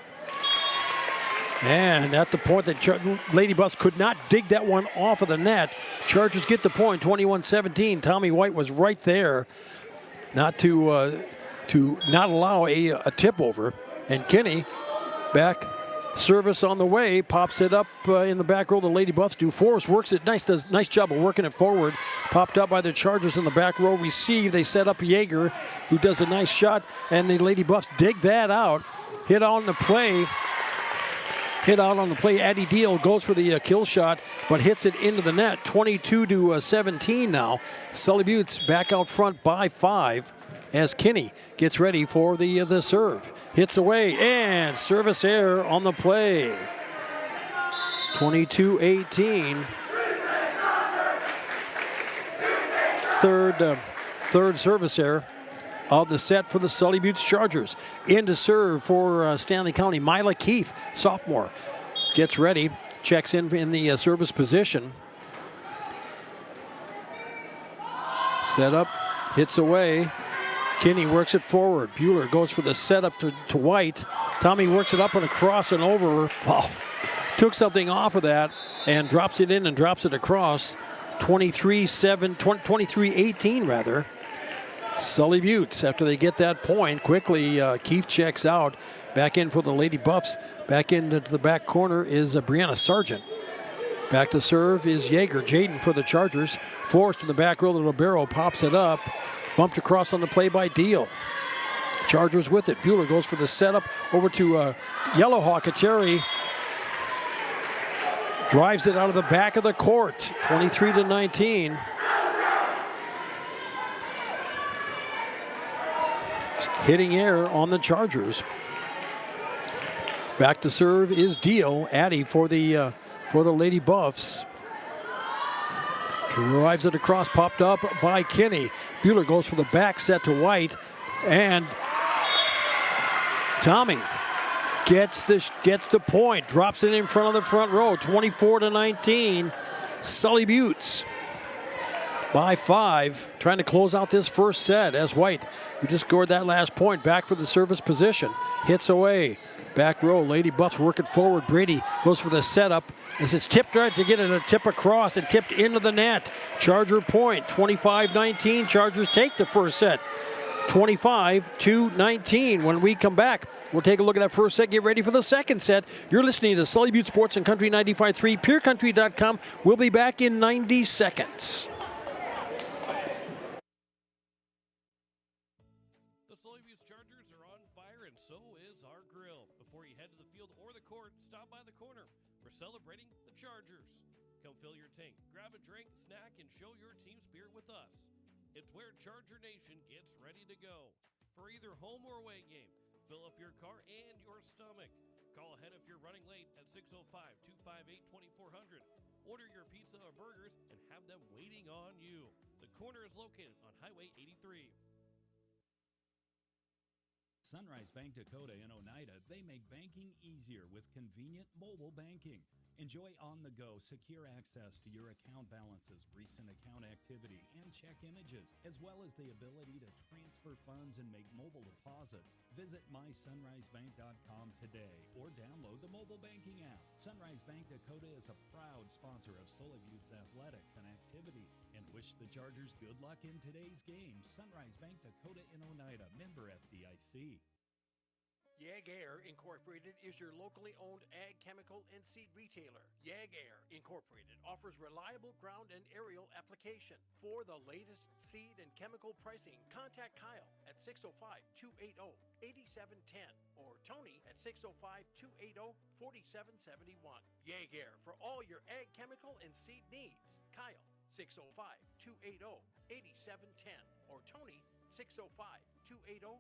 And at the point that Lady Buffs could not dig that one off of the net. Chargers get the point, 21-17. Tommy White was right there not to not allow a tip over. And Kinney back. Service on the way, pops it up in the back row. The Lady Buffs do. Forrest works it. Does nice job of working it forward. Popped up by the Chargers in the back row. Receive. They set up Yeager, who does a nice shot, and the Lady Buffs dig that out. Hit on the play. Addie Deal goes for the kill shot, but hits it into the net. 22-17 now. Sully Buttes back out front by 5 as Kinney gets ready for the serve. Hits away, and service error on the play. 22-18. Third service error of the set for the Sully Buttes Chargers. In to serve for Stanley County. Mila Keefe, sophomore, gets ready, checks in the service position. Set up, hits away. Kinney works it forward. Bueller goes for the setup to White. Tommy works it up and across and over. Wow. Took something off of that and drops it in and drops it across. 23-18 rather. Sully Buttes, after they get that point, quickly Keefe checks out. Back in for the Lady Buffs. Back into the back corner is Brianna Sargent. Back to serve is Yeager. Jaden for the Chargers. Forced in the back row. The libero pops it up. Bumped across on the play by Deal. Chargers with it. Bueller goes for the setup over to Yellowhawk. Kateri drives it out of the back of the court. 23-19. Hitting air on the Chargers. Back to serve is Deal. Addie for the Lady Buffs. Drives it across, popped up by Kinney. Bueller goes for the back set to White, and Tommy gets the point, drops it in front of the front row. 24-19. Sully Buttes by 5, trying to close out this first set as White, who just scored that last point, back for the service position. Hits away. Back row, Lady Buffs working forward. Brady goes for the setup as it's tipped right to get it a tip across and tipped into the net. Charger point, 25-19. Chargers take the first set, 25-19. When we come back, we'll take a look at that first set, get ready for the second set. You're listening to Sully Buttes Sports and Country 95.3, PureCountry.com. We'll be back in 90 seconds. Celebrating the Chargers. Come fill your tank, grab a drink, snack, and show your team spirit with us. It's where Charger Nation gets ready to go. for either home or away game. Fill up your car and your stomach. Call ahead if you're running late at 605-258-2400. Order your pizza or burgers and have them waiting on you. The corner is located on Highway 83. Sunrise Bank Dakota in Oneida, they make banking easier with convenient mobile banking. Enjoy on-the-go, secure access to your account balances, recent account activity, and check images, as well as the ability to transfer funds and make mobile deposits. Visit mysunrisebank.com today or download the mobile banking app. Sunrise Bank Dakota is a proud sponsor of Sully Buttes athletics and activities and wish the Chargers good luck in today's game. Sunrise Bank Dakota in Oneida, member FDIC. YAG Air Incorporated is your locally owned ag chemical and seed retailer. YAG Air Incorporated offers reliable ground and aerial application. For the latest seed and chemical pricing, contact Kyle at 605-280-8710 or Tony at 605-280-4771. YAG Air for all your ag chemical and seed needs. Kyle 605-280-8710 or Tony 605-280-4771.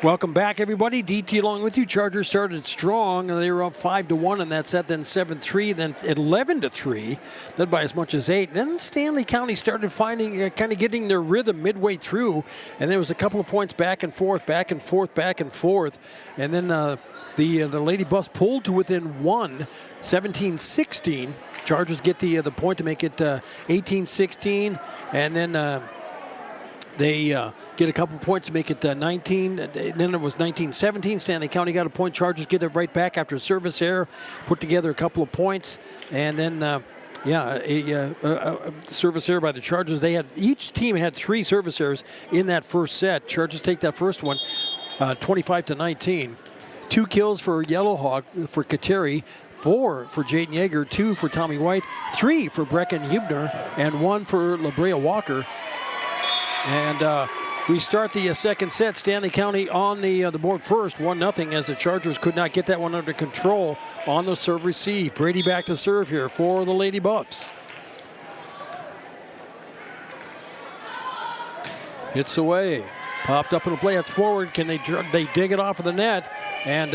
Welcome back, everybody. DT along with you. Chargers started strong. They were up 5-1 in that set, then 7-3, then 11-3, led by as much as 8. Then Stanley.County started finding, kind of getting their rhythm midway through, and there was a couple of points back and forth, and then the Lady Buffs pulled to within 1, 17-16. Chargers get the point to make it 18-16, and then they get a couple points to make it 19. Then it was 19-17. Stanley.County got a point. Chargers get it right back after a service error. Put together a couple of points. And then, a service error by the Chargers. Each team had 3 service errors in that first set. Chargers take that first one, 25-19. 2 kills for Yellow Hawk, for Kateri. 4 for Jaden Yeager. 2 for Tommy White. 3 for Brecken Hubner. And 1 for La Brea Walker. And we start the second set. Stanley.County on the board first, 1-0, as the Chargers could not get that one under control on the serve receive. Brady back to serve here for the Lady Buffs. Hits away. Popped up in the play. That's forward. Can they dig it off of the net? And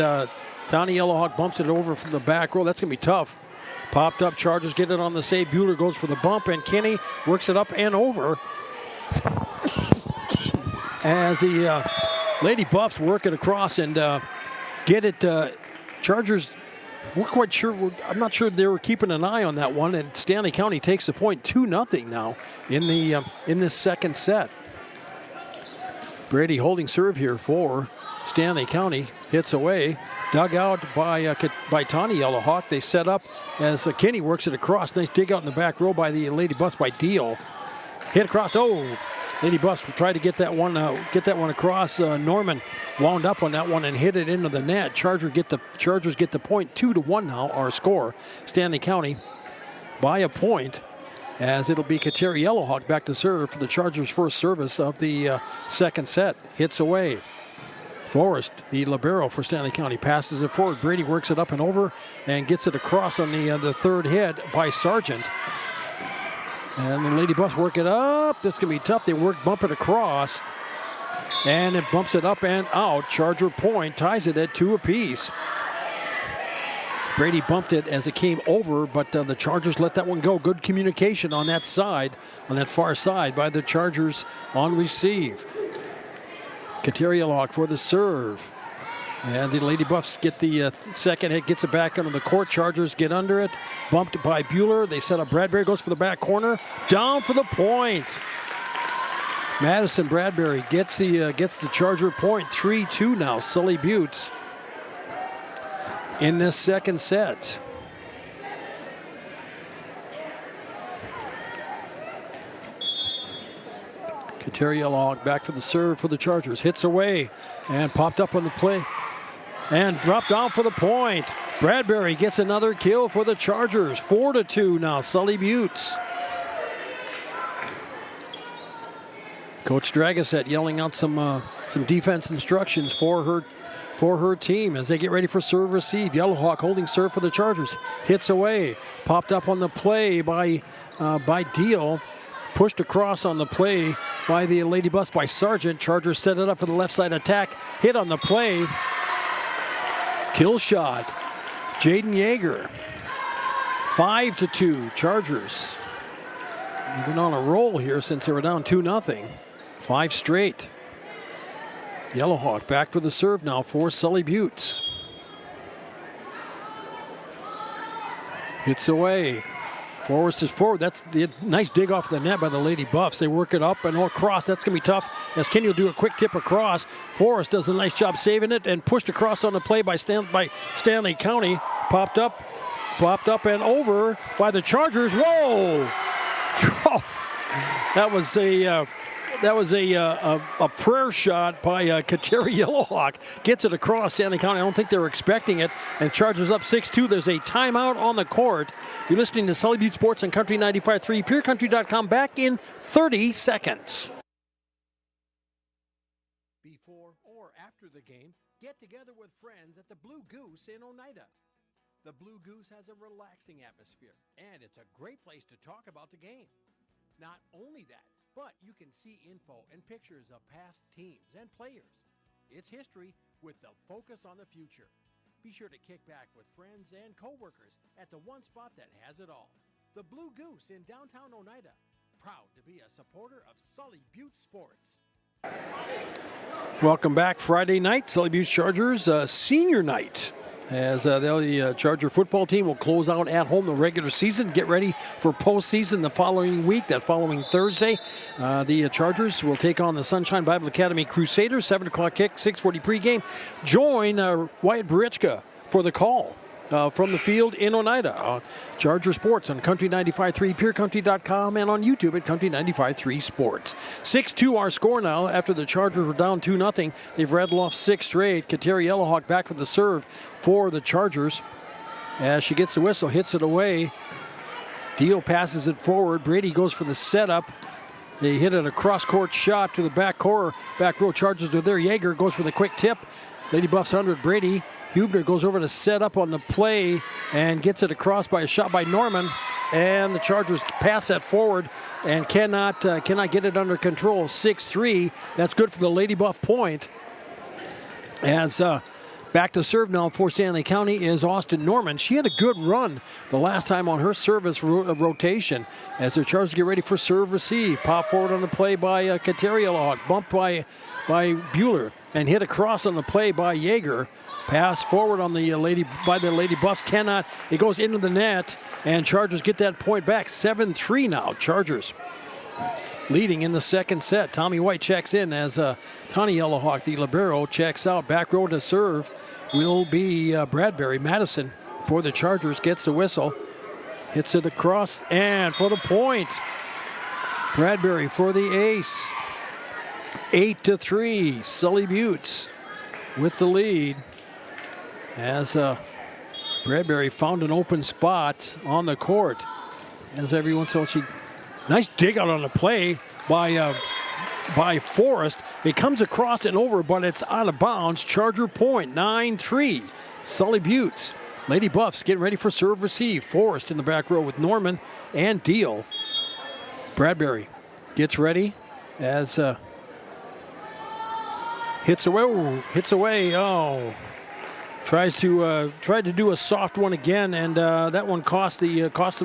Tony Yellowhawk bumps it over from the back row. That's going to be tough. Popped up. Chargers get it on the save. Bueller goes for the bump, and Kinney works it up and over. As the Lady Buffs work it across and get it. Chargers, we're quite sure. I'm not sure they were keeping an eye on that one. And Stanley.County takes the point, 2-0 now in this second set. Brady holding serve here for Stanley.County. Hits away, dug out by Tawny Yellowhawk. They set up as Kinney works it across. Nice dig out in the back row by the Lady Buffs by Deal. Hit across. Lady Buffs tried to get that one across. Norman wound up on that one and hit it into the net. Chargers get the point. 2-1 now, our score. Stanley.County by a point, as it'll be Kateri Yellowhawk back to serve for the Chargers' first service of the second set. Hits away. Forrest, the libero for Stanley.County, passes it forward. Brady works it up and over and gets it across on the third hit by Sargent. And the Lady Buffs work it up. That's going to be tough. They bump it across. And it bumps it up and out. Charger point ties it at 2 apiece. Brady bumped it as it came over, but the Chargers let that one go. Good communication on that side, on that far side by the Chargers on receive. Kateri Yellowhawk for the serve. And the Lady Buffs get the second hit, gets it back under the court. Chargers get under it. Bumped by Bueller. They set up Bradbury, goes for the back corner. Down for the point. Madison Bradbury gets the Charger point. 3-2 now. Sully Buttes in this second set. Kateri Yellowhawk back for the serve for the Chargers. Hits away and popped up on the play. And dropped down for the point. Bradbury gets another kill for the Chargers. 4-2 now, Sully Buttes. Coach Dragoset yelling out some defense instructions for her team as they get ready for serve receive. Yellowhawk holding serve for the Chargers. Hits away. Popped up on the play by Deal. Pushed across on the play by the Lady Buffs by Sargent. Chargers set it up for the left side attack. Hit on the play. Kill shot. Jaden Yeager. 5-2. Chargers. They've been on a roll here since they were down 2-0. 5 straight. Yellowhawk back for the serve now for Sully Buttes. Hits away. Forrest is forward. That's the nice dig off the net by the Lady Buffs. They work it up and across. That's going to be tough as Kenny will do a quick tip across. Forrest does a nice job saving it and pushed across on the play by Stanley.County. Popped up and over by the Chargers. Whoa! That was a prayer shot by Kateri Yellowhawk. Gets it across Stanley.County. I don't think they were expecting it. And Chargers up 6-2. There's a timeout on the court. You're listening to Sully Butte Sports on Country 95.3. PureCountry.com. Back in 30 seconds. Before or after the game, get together with friends at the Blue Goose in Oneida. The Blue Goose has a relaxing atmosphere, and it's a great place to talk about the game. Not only that, but you can see info and pictures of past teams and players. It's history with the focus on the future. Be sure to kick back with friends and coworkers at the one spot that has it all. The Blue Goose in downtown Oneida. Proud to be a supporter of Sully Butte Sports. Welcome back. Friday night, Sully Butte Chargers senior night. As the Charger football team will close out at home the regular season, get ready for postseason the following week, that following Thursday. The Chargers will take on the Sunshine Bible Academy Crusaders, 7 o'clock kick, 6:40 pregame. Join Wyatt Barichka for the call from the field in Oneida. Charger Sports on Country 95.3, PureCountry.com, and on YouTube at Country 95.3 Sports. 6-2 our score now after the Chargers were down 2-0. They've rattled off 6 straight. Kateri Yellowhawk back for the serve for the Chargers. As she gets the whistle, hits it away. Deal passes it forward. Brady goes for the setup. They hit it a cross-court shot to the back row. Chargers are there. Yeager goes for the quick tip. Lady Buffs 100. Brady. Hubner goes over to set up on the play and gets it across by a shot by Norman. And the Chargers pass that forward and cannot get it under control. 6-3. That's good for the Lady Buff point. As back to serve now for Stanley.County is Austin Norman. She had a good run the last time on her service rotation. As the Chargers get ready for serve receive. Pop forward on the play by Kateri Yellowhawk. Bumped by Bueller. And hit across on the play by Yeager. Pass forward on the Lady Buffs. Cannot. It goes into the net. And Chargers get that point back. 7-3 now. Chargers leading in the second set. Tommy White checks in as Tawny Yellowhawk, the libero, checks out. Back row to serve will be Bradbury. Madison for the Chargers gets the whistle. Hits it across and for the point. Bradbury for the ace. 8-3. Sully Buttes with the lead. As Bradbury found an open spot on the court. As every once in a while, nice dig out on the play by Forrest. It comes across and over, but it's out of bounds. Charger point, 9-3. Sully Buttes. Lady Buffs getting ready for serve receive. Forrest in the back row with Norman and Deal. Bradbury gets ready as hits away. Oh. Tried to do a soft one again, and that one cost them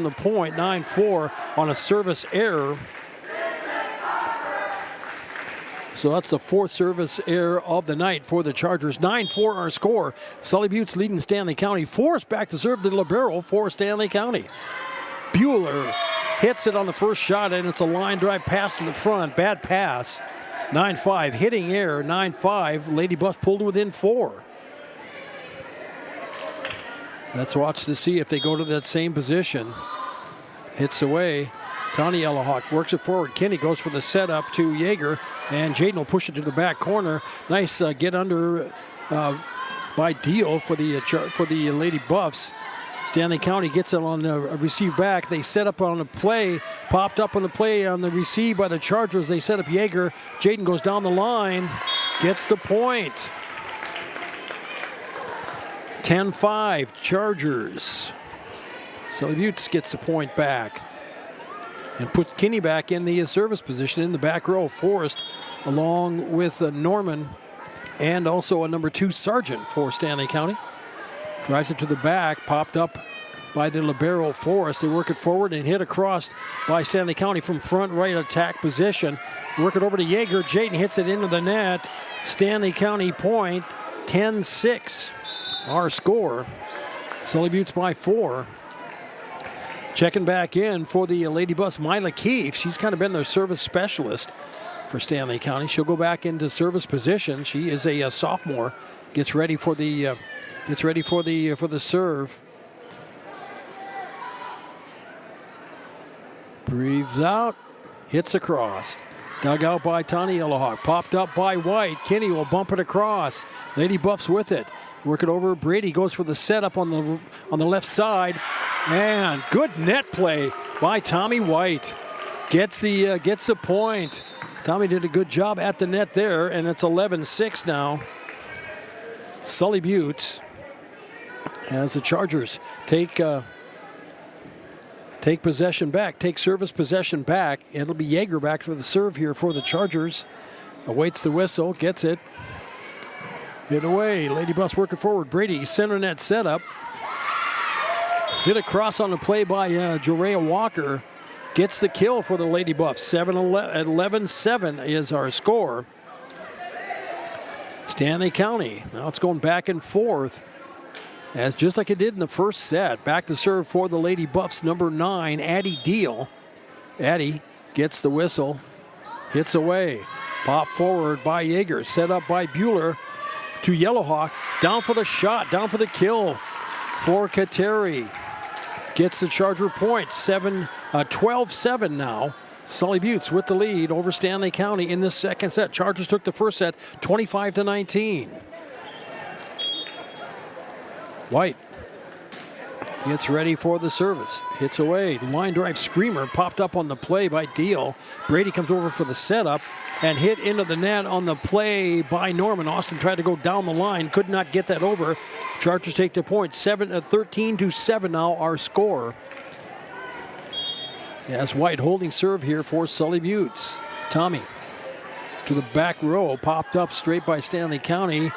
the point. 9-4 on a service error. So that's the fourth service error of the night for the Chargers. 9-4 our score. Sully Buttes leading Stanley.County. Forrest back to serve the libero for Stanley.County. Bueller hits it on the first shot, and it's a line drive pass to the front. Bad pass. 9-5. Hitting error. 9-5. Lady Buffs pulled within 4. Let's watch to see if they go to that same position. Hits away. Tawny Yellowhawk works it forward. Kinney goes for the setup to Yeager, and Jaden will push it to the back corner. Nice get under by Deal for the Lady Buffs. Stanley.County gets it on the receive back. They set up on the play, popped up on the play on the receive by the Chargers. They set up Yeager. Jaden goes down the line, gets the point. 10-5 Chargers. Sully Buttes gets the point back. and put Kinney back in the service position in the back row. Forrest along with Norman and also a number 2 Sargent for Stanley County. Drives it to the back, popped up by the libero Forrest. They work it forward and hit across by Stanley County from front right attack position. Work it over to Yeager. Jayden hits it into the net. Stanley County point, 10-6. Our score. Sully Buttes by 4. Checking back in for the Lady Buffs, Mila Keefe. She's kind of been their service specialist for Stanley County. She'll go back into service position. She is a sophomore. Gets ready for the serve. Breathes out, hits across. Dug out by Tani Yellowhawk. Popped up by White. Kinney will bump it across. Lady Buffs with it. Work it over. Brady goes for the setup on the left side. And good net play by Tommy White. Gets the point. Tommy did a good job at the net there, and it's 11-6 now. Sully Buttes as the Chargers take possession back, take service possession back. It'll be Yeager back for the serve here for the Chargers. Awaits the whistle, gets it. Hit away. Lady Buffs working forward. Brady, center net setup. Hit across on the play by Jorea Walker. Gets the kill for the Lady Buffs. 11-7 is our score. Stanley County, now it's going back and forth. As just like it did in the first set. Back to serve for the Lady Buffs, number 9, Addie Deal. Addie gets the whistle, hits away. Pop forward by Yeager, set up by Bueller to Yellowhawk. Down for the shot, down for the kill for Kateri. Gets the Charger point, 12-7 now. Sully Buttes with the lead over Stanley County in this second set. Chargers took the first set, 25-19. White gets ready for the service. Hits away. Line drive screamer popped up on the play by Deal. Brady comes over for the setup and hit into the net on the play by Norman. Austin tried to go down the line. Could not get that over. Chargers take the point. 13-7 now our score. As White holding serve here for Sully Buttes. Tommy to the back row. Popped up straight by Stanley County.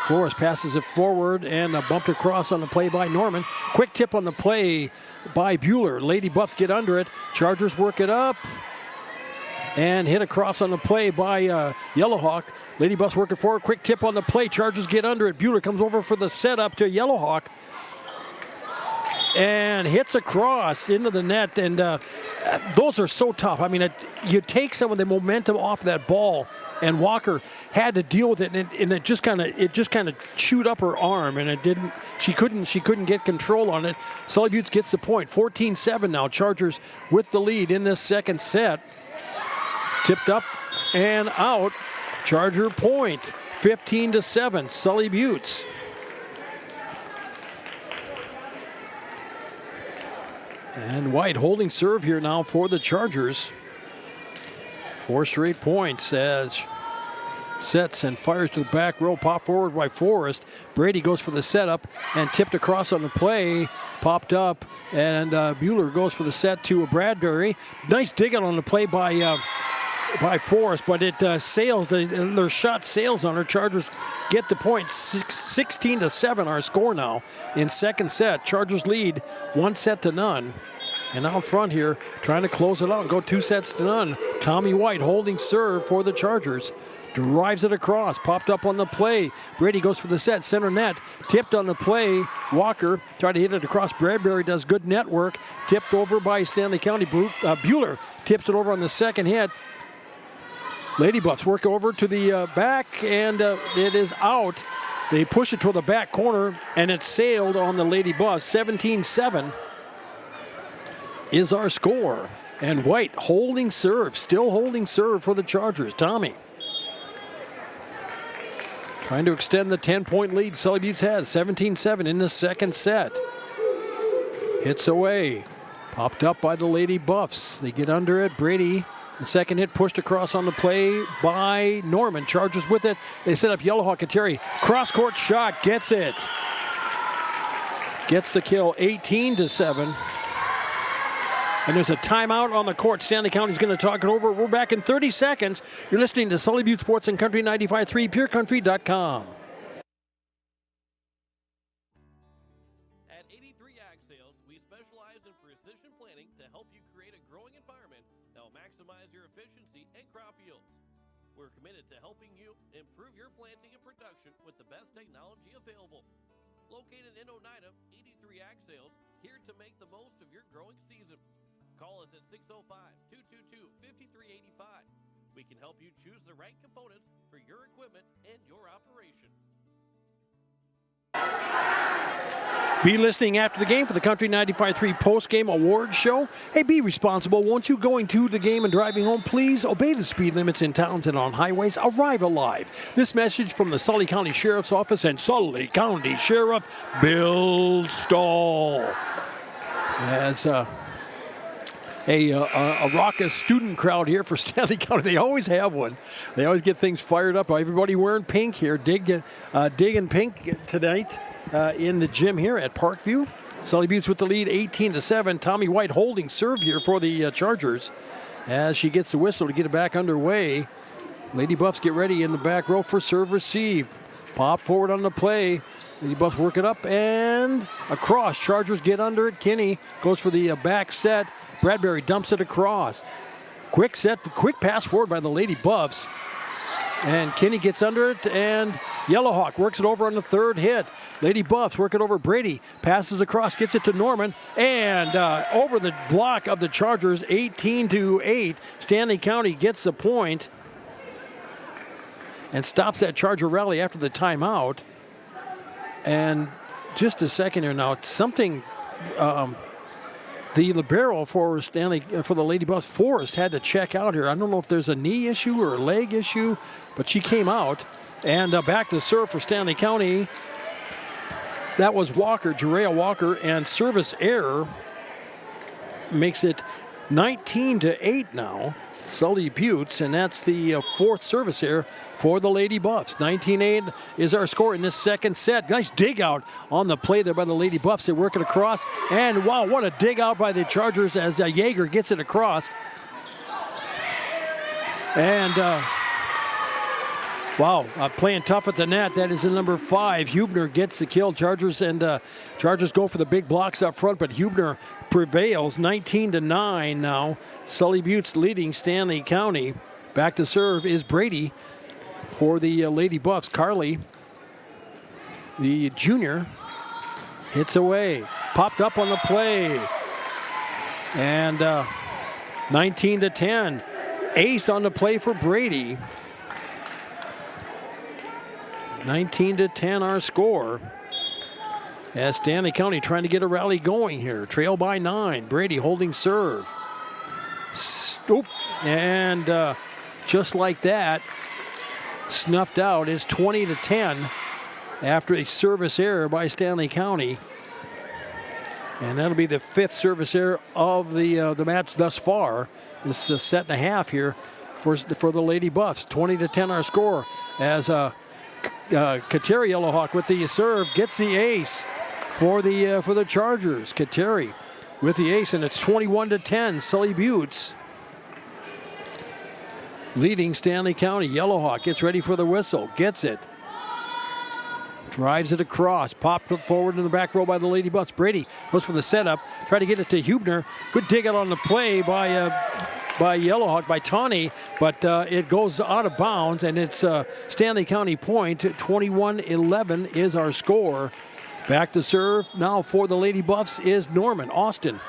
Forrest passes it forward and bumped across on the play by Norman. Quick tip on the play by Bueller. Lady Buffs get under it. Chargers work it up and hit across on the play by Yellowhawk. Lady Buffs working forward. Quick tip on the play. Chargers get under it. Bueller comes over for the setup to Yellowhawk and hits across into the net. And those are so tough. I mean, you take some of the momentum off that ball. And Walker had to deal with it, and it just kind of chewed up her arm, and it didn't. She couldn't get control on it. Sully Buttes gets the point. 14-7 now. Chargers with the lead in this second set. Tipped up and out. Charger point. 15-7. Sully Buttes. And White holding serve here now for the Chargers. 4 straight points as sets and fires to the back row. Pop forward by Forrest. Brady goes for the setup and tipped across on the play. Popped up and Bueller goes for the set to Bradbury. Nice dig out on the play by Forrest, but it sails. Their shot sails on her. Chargers get the point. 16-7 our score now in second set. Chargers lead 1-0. And out front here, trying to close it out and go 2-0. Tommy White holding serve for the Chargers. Drives it across, popped up on the play. Brady goes for the set, center net. Tipped on the play. Walker tried to hit it across. Bradbury does good net work. Tipped over by Stanley County. Bueller tips it over on the second hit. Lady Buffs work over to the back, and it is out. They push it to the back corner, and it sailed on the Lady Buffs. 17-7. Is our score. And White holding serve, still holding serve for the Chargers. Tommy trying to extend the 10-point lead Sully Buttes has. 17-7 in the second set. Hits away. Popped up by the Lady Buffs. They get under it. Brady, the second hit pushed across on the play by Norman. Chargers with it. They set up Yellowhawk. Kateri. Cross-court shot. Gets it. Gets the kill. 18-7. And there's a timeout on the court. Stanley County's going to talk it over. We're back in 30 seconds. You're listening to Sully Butte Sports and Country 95.3, PureCountry.com. At 83 Ag Sales, we specialize in precision planting to help you create a growing environment that will maximize your efficiency and crop yields. We're committed to helping you improve your planting and production with the best technology available. Located in Oneida, 83 Ag Sales, here to make the most of your growing season. Call us at 605-222-5385. We can help you choose the right components for your equipment and your operation. Be listening after the game for the Country 95.3 post-game awards show. Hey, be responsible. Won't you going to the game and driving home, please obey the speed limits in towns and on highways. Arrive alive. This message from the Sully County Sheriff's Office and Sully County Sheriff Bill Stahl. As a raucous student crowd here for Stanley County. They always have one. They always get things fired up. Everybody wearing pink here. Digging pink tonight in the gym here at Parkview. Sully Buttes with the lead 18-7. Tommy White holding serve here for the Chargers as she gets the whistle to get it back underway. Lady Buffs get ready in the back row for serve receive. Pop forward on the play. Lady Buffs work it up and across. Chargers get under it. Kinney goes for the back set. Bradbury dumps it across. Quick pass forward by the Lady Buffs. And Kinney gets under it, and Yellowhawk works it over on the third hit. Lady Buffs work it over Brady. Passes across, gets it to Norman. And over the block of the Chargers, 18-8. Stanley County gets the point and stops that Charger rally after the timeout. And just a second here now, something... the libero for the Lady Buffs, Forrest, had to check out here. I don't know if there's a knee issue or a leg issue, but she came out. And back to serve for Stanley County. That was Walker, Jerea Walker, and service error makes it 19-8 now. Sully Buttes, and that's the fourth service error for the Lady Buffs. 19-8 is our score in this second set. Nice dig out on the play there by the Lady Buffs. They work it across, and wow, what a dig out by the Chargers as Yeager gets it across. And wow, playing tough at the net. That is the number 5. Hubner gets the kill. Chargers go for the big blocks up front, but Hubner prevails. 19-9 now. Sully Buttes leading Stanley County. Back to serve is Brady for the Lady Buffs. Carly, the junior, hits away. Popped up on the play. And 19-10. Ace on the play for Brady. 19-10 our score. As Stanley County trying to get a rally going here. Trail by 9. Brady holding serve. Stoop. And just like that, snuffed out is 20-10 after a service error by Stanley County. And that'll be the 5th service error of the match thus far. This is a set and a half here for the Lady Buffs. 20-10 our score as Kateri Yellowhawk with the serve gets the ace for the Chargers. Kateri with the ace, and it's 21-10. Sully Buttes leading Stanley County. Yellowhawk gets ready for the whistle, gets it, drives it across, popped it forward in the back row by the Lady Buffs. Brady goes for the setup, try to get it to Hubner. Good dig out on the play by Yellowhawk, by Tawney, but it goes out of bounds, and it's Stanley County point. 21-11 is our score. Back to serve now for the Lady Buffs is Norman Austin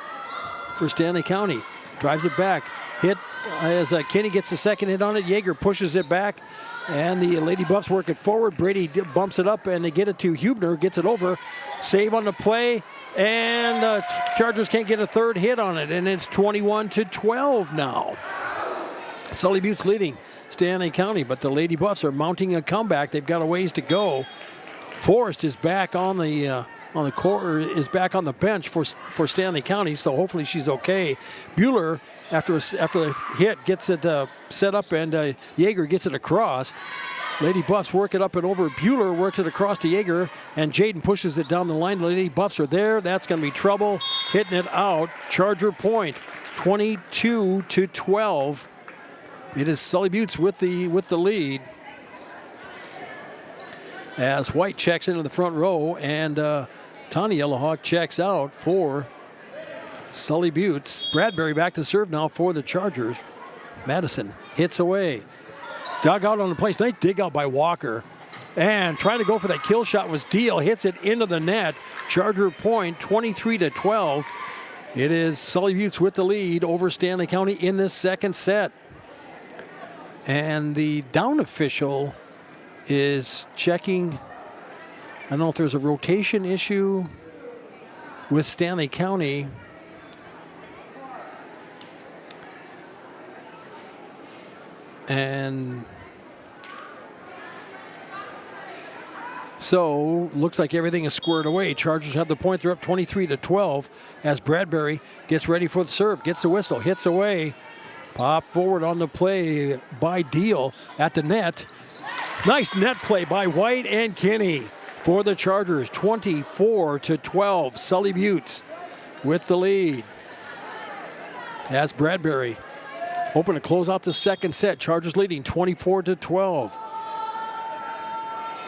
for Stanley County. Drives it back, hit as Kinney gets the second hit on it. Yeager pushes it back, and the Lady Buffs work it forward. Brady bumps it up, and they get it to Hubner, gets it over. Save on the play, and Chargers can't get a third hit on it, and it's 21-12 now. Sully Buttes leading Stanley County, but the Lady Buffs are mounting a comeback. They've got a ways to go. Forrest is back on the court, or is back on the bench for Stanley County, so hopefully she's okay. Bueller, after the hit, gets it set up, and Yeager gets it across. Lady Buffs work it up and over. Bueller works it across to Yeager, and Jaden pushes it down the line. The Lady Buffs are there. That's going to be trouble. Hitting it out. Charger point. 22-12. It is Sully Buttes with the lead. As White checks into the front row, and Tawny Yellowhawk checks out for Sully Buttes. Bradbury back to serve now for the Chargers. Madison hits away. Dug out on the place. Nice dig out by Walker. And trying to go for that kill shot was Deal. Hits it into the net. Charger point, 23-12. It is Sully Buttes with the lead over Stanley County in this second set. And the down official is checking. I don't know if there's a rotation issue with Stanley County. And so looks like everything is squared away. Chargers have the point. They're up 23-12 as Bradbury gets ready for the serve. Gets the whistle. Hits away. Pop forward on the play by Deal at the net. Nice net play by White and Kinney for the Chargers. 24-12. Sully Buttes with the lead. As Bradbury hoping to close out the second set. Chargers leading 24-12.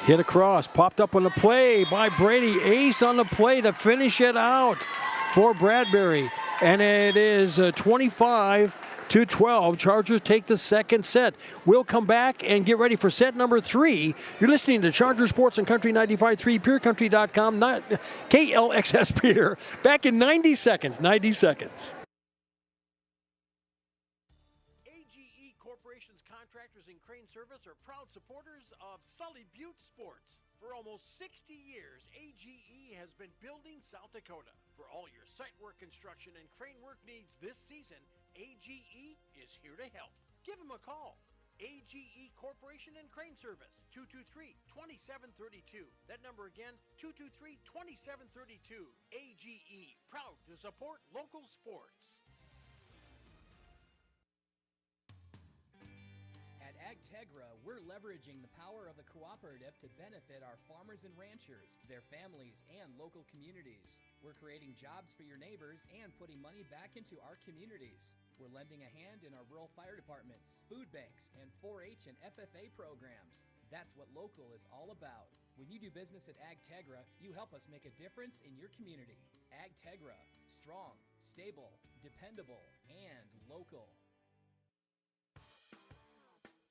Hit across. Popped up on the play by Brady. Ace on the play to finish it out for Bradbury. And it is 25-12. Chargers take the second set. We'll come back and get ready for set number 3. You're listening to Charger Sports and Country 95.3, PureCountry.com, KLXS Pier. Back in 90 seconds. 90 seconds. AGE Corporation's contractors and crane service are proud supporters of Sully Buttes Sports. For almost 60 years, AGE has been building South Dakota. For all your site work, construction, and crane work needs this season, AGE is here to help. Give them a call. AGE Corporation and Crane Service, 223-2732. That number again, 223-2732. AGE, proud to support local sports. At AgTegra, we're leveraging the power of the cooperative to benefit our farmers and ranchers, their families, and local communities. We're creating jobs for your neighbors and putting money back into our communities. We're lending a hand in our rural fire departments, food banks, and 4-H and FFA programs. That's what local is all about. When you do business at AgTegra, you help us make a difference in your community. AgTegra, strong, stable, dependable, and local.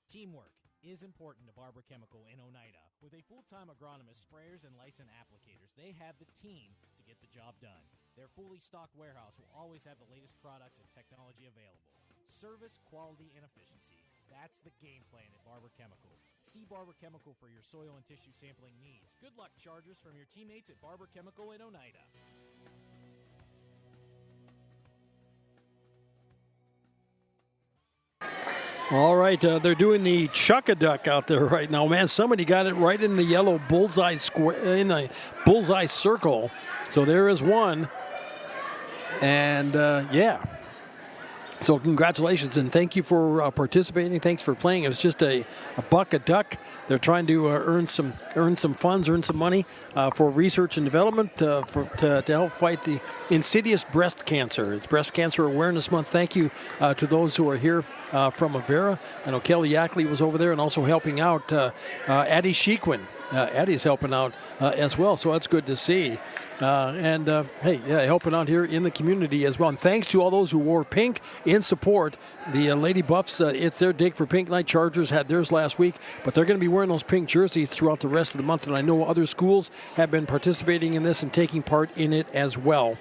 Teamwork is important to Barber Chemical in Oneida. With a full-time agronomist, sprayers, and licensed applicators, they have the team to get the job done. Their fully stocked warehouse will always have the latest products and technology available. Service, quality, and efficiency. That's the game plan at Barber Chemical. See Barber Chemical for your soil and tissue sampling needs. Good luck, Chargers, from your teammates at Barber Chemical in Oneida. All right, they're doing the chuck-a-duck out there right now. Man, somebody got it right in the yellow bullseye square, in the bullseye circle. So there is one. And, yeah. So congratulations, and thank you for participating. Thanks for playing. It was just a buck a duck. They're trying to earn some funds, earn some money for research and development to help fight the insidious breast cancer. It's Breast Cancer Awareness Month. Thank you to those who are here from Avera. I know Kelly Yackley was over there and also helping out Addie Shequin. Addie's helping out as well, so that's good to see. Hey, yeah, helping out here in the community as well. And thanks to all those who wore pink in support. The Lady Buffs, it's their dig for Pink Night. Chargers had theirs last week, but they're going to be wearing those pink jerseys throughout the rest of the month. And I know other schools have been participating in this and taking part in it as well.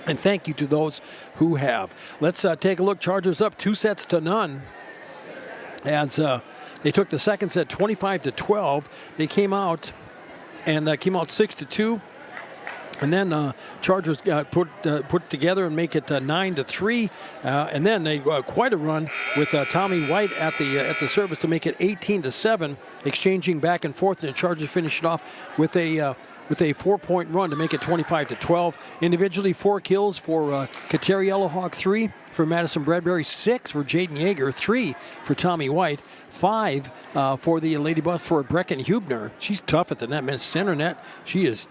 And thank you to those who have. Let's take a look. Chargers up 2-0 as they took the second set 25-12. They came out 6-2. And then Chargers put together and make it 9-3, and then they quite a run with Tommy White at the service to make it 18-7, exchanging back and forth. And the Chargers finish it off with a 4-point run to make it 25-12. Individually, 4 kills for Kateri Yellowhawk, 3 for Madison Bradbury, 6 for Jaden Yeager, 3 for Tommy White, 5 for the Lady Buff for Brecken Hubner. She's tough at the net, man. Center net, she is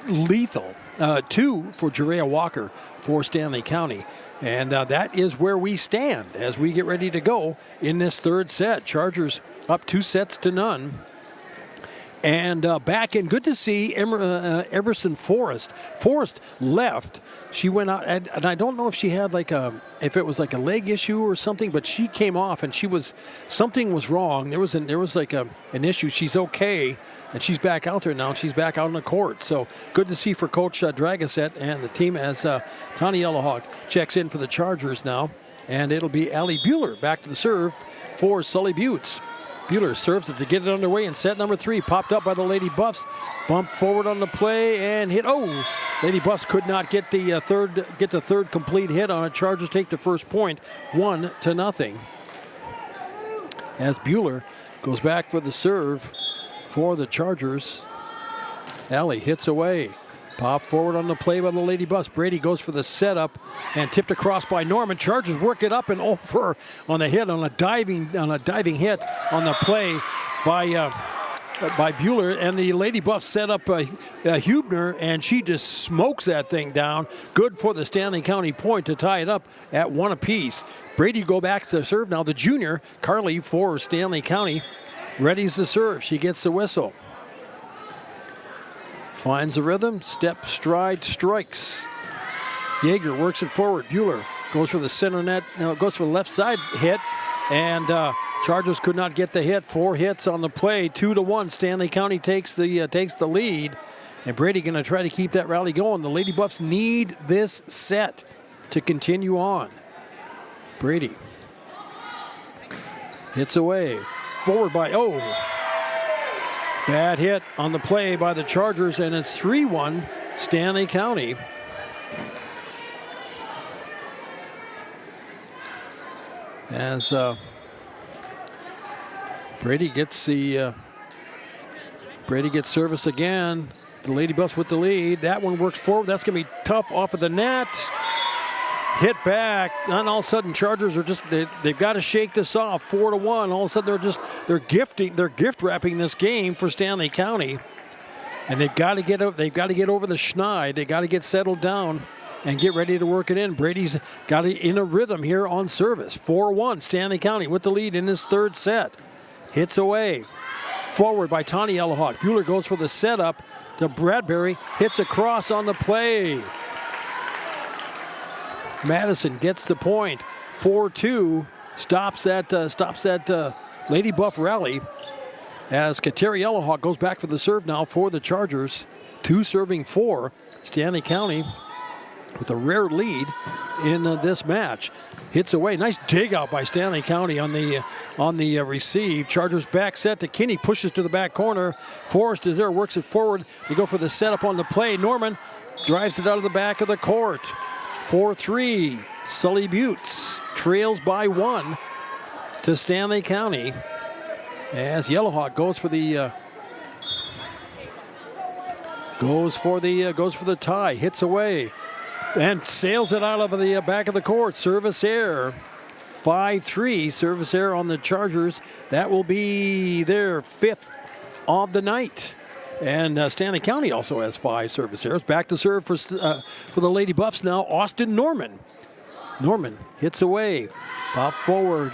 lethal. 2 for Jerea Walker for Stanley County. And that is where we stand as we get ready to go in this third set. Chargers up 2-0. And back in, good to see Everson Forrest. Forrest left. She went out, and I don't know if she had if it was like a leg issue or something, but she came off and something was wrong. There was an issue. She's okay, and she's back out there now, and she's back out on the court. So good to see for Coach Dragoset and the team as Tani Yellowhawk checks in for the Chargers now. And it'll be Allie Bueller back to the serve for Sully Buttes. Bueller serves it to get it underway in set number 3. Popped up by the Lady Buffs. Bumped forward on the play and hit. Oh, Lady Buffs could not get the third complete hit on it. Chargers take the first point, 1-0. As Bueller goes back for the serve for the Chargers. Allie hits away. Pop forward on the play by the Lady Buffs. Brady goes for the setup and tipped across by Norman. Chargers work it up and over on the hit on a diving hit on the play by Bueller, and the Lady Buffs set up Hubner, and she just smokes that thing down. Good for the Stanley-County point to tie it up at 1 apiece. Brady go back to serve now. The junior Carly for Stanley-County readies the serve. She gets the whistle. Finds the rhythm, step, stride, strikes. Yeager works it forward. Bueller goes for the center net, goes for the left side hit, and Chargers could not get the hit. 4 hits on the play, 2-1. Stanley County takes the lead, and Brady going to try to keep that rally going. The Lady Buffs need this set to continue on. Brady hits away, forward by bad hit on the play by the Chargers, and it's 3-1 Stanley County. As Brady gets service again. The Lady Buffs with the lead. That one works forward. That's going to be tough off of the net. Hit back, and all of a sudden Chargers are they've got to shake this off. 4-1. All of a sudden they're gift wrapping this game for Stanley County, and they've got to get over the schneid. They got to get settled down and get ready to work it in. Brady's got it in a rhythm here on service. 4-1 Stanley County with the lead in this third set. Hits away, forward by Tani Yellowhawk. Bueller goes for the setup to Bradbury. Hits across on the play. Madison gets the point. 4-2 stops that Lady Buff rally as Kateri Yellowhawk goes back for the serve now for the Chargers. 2 serving 4. Stanley County with a rare lead in this match. Hits away. Nice dig out by Stanley County on the receive. Chargers back set to Kinney. Pushes to the back corner. Forrest is there. Works it forward. They go for the setup on the play. Norman drives it out of the back of the court. 4-3. Sully Buttes trails by 1 to Stanley County as Yellowhawk goes for the tie. Hits away and sails it out of the back of the court. Service error. 5-3 service error on the Chargers. That will be their 5th of the night. And Stanley County also has 5 service errors. Back to serve for the Lady Buffs now. Austin Norman. Norman hits away. Pop forward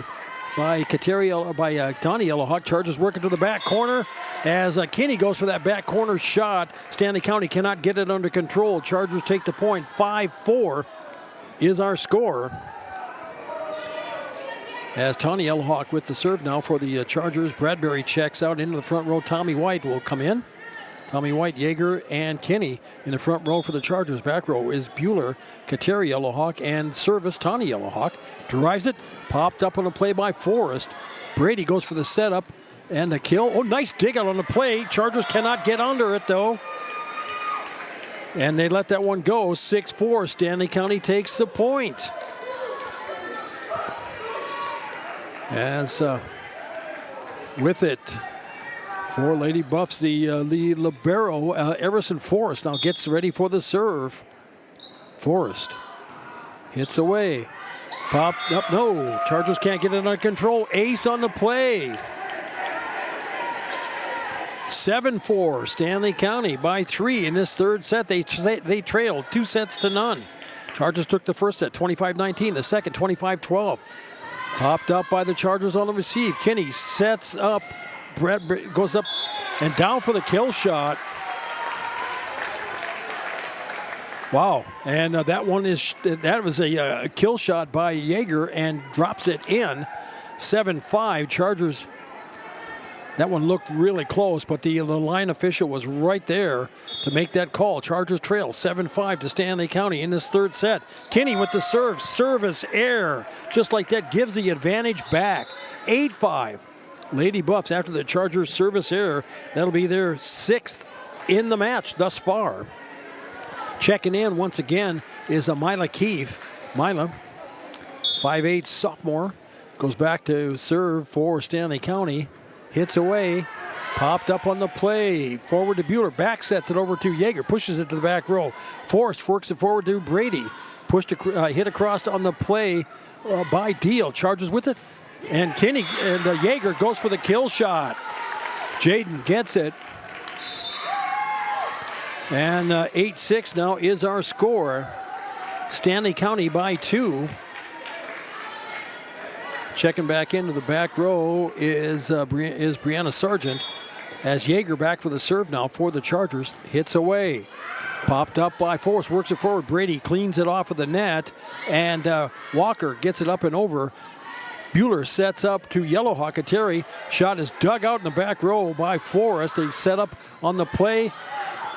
by Tani Yellowhawk. Chargers working to the back corner as Kinney goes for that back corner shot. Stanley County cannot get it under control. Chargers take the point. 5-4 is our score. As Tani Yellowhawk with the serve now for the Chargers. Bradbury checks out into the front row. Tommy White will come in. Tommy White, Yeager, and Kinney in the front row for the Chargers. Back row is Bueller, Kateri Yellowhawk, and service Tani Yellowhawk. Drives it, popped up on a play by Forrest. Brady goes for the setup and the kill. Oh, nice dig out on the play. Chargers cannot get under it, though. And they let that one go. 6-4. Stanley County takes the point. As with it, for Lady Buffs, the libero, Everson Forrest now gets ready for the serve. Forrest hits away. Pop up, no. Chargers can't get it under control. Ace on the play. 7-4, Stanley County by 3 in this third set. They trailed 2-0. Chargers took the first set, 25-19. The second, 25-12. Popped up by the Chargers on the receive. Kinney sets up. Brett goes up and down for the kill shot. Wow, and that was a kill shot by Yeager and drops it in. 7-5, Chargers. That one looked really close, but the line official was right there to make that call. Chargers trail 7-5 to Stanley.County in this third set. Kinney with the serve, service error. Just like that, gives the advantage back. 8-5. Lady Buffs after the Chargers service error. That'll be their 6th in the match thus far. Checking in once again is Mila Keefe. Mila, 5'8" sophomore, goes back to serve for Stanley.County. Hits away, popped up on the play. Forward to Bueller, back sets it over to Yeager, pushes it to the back row. Forrest works it forward to Brady. Hit across on the play by Deal. Charges with it. And Kinney and Yeager goes for the kill shot. Jaden gets it. And 8-6 now is our score. Stanley.County by 2. Checking back into the back row is Brianna Sargent. As Yeager back for the serve now for the Chargers. Hits away. Popped up by Forrest. Works it forward. Brady cleans it off of the net. And Walker gets it up and over. Bueller sets up to Yellowhawk. A Terry shot is dug out in the back row by Forrest. They set up on the play.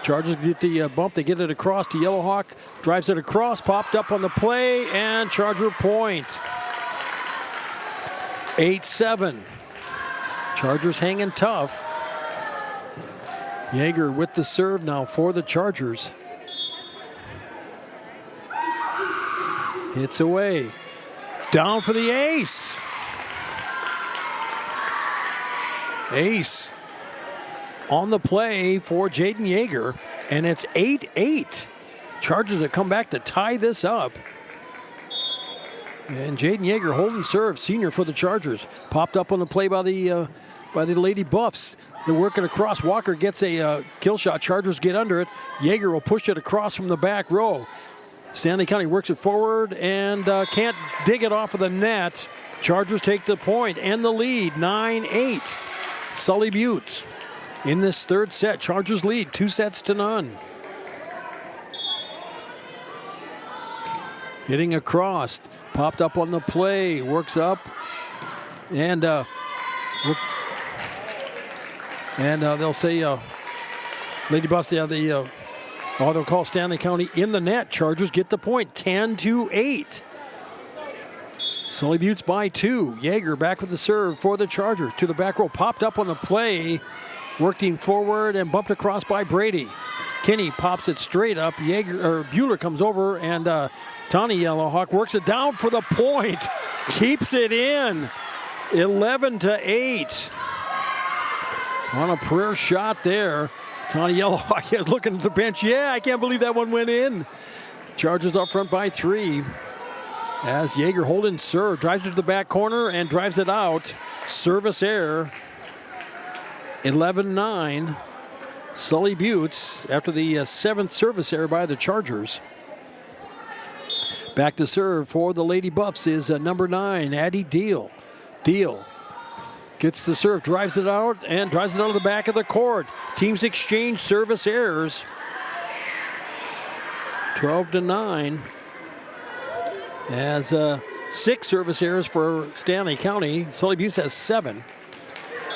Chargers get the bump. They get it across to Yellowhawk. Drives it across. Popped up on the play. And Charger point. 8-7. Chargers hanging tough. Yeager with the serve now for the Chargers. Hits away. Down for the ace. Ace on the play for Jaden Yeager. And it's 8-8. Chargers have come back to tie this up. And Jaden Yeager holding serve, senior for the Chargers. Popped up on the play by the Lady Buffs. They're working across. Walker gets a kill shot. Chargers get under it. Yeager will push it across from the back row. Stanley.County works it forward and can't dig it off of the net. Chargers take the point and the lead, 9-8. Sully Buttes in this third set. Chargers lead 2-0. Hitting across. Popped up on the play. Works up. And they'll say Lady Buffs, they'll call Stanley.County in the net. Chargers get the point, 10-8. Sully Buttes by 2. Yeager back with the serve for the Chargers. To the back row, popped up on the play. Working forward and bumped across by Brady. Kinney pops it straight up. Bueller comes over and Tawny Yellowhawk works it down for the point. Keeps it in. 11-8. On a prayer shot there. Tawny Yellowhawk looking at the bench. Yeah, I can't believe that one went in. Chargers up front by 3. As Yeager holding serve. Drives it to the back corner and drives it out. Service error. 11-9. Sully Buttes after the 7th service error by the Chargers. Back to serve for the Lady Buffs is number 9, Addie Deal. Deal gets the serve, drives it out, and drives it out of the back of the court. Teams exchange service errors. 12-9. As 6 service errors for Stanley.County. Sully Buttes has 7.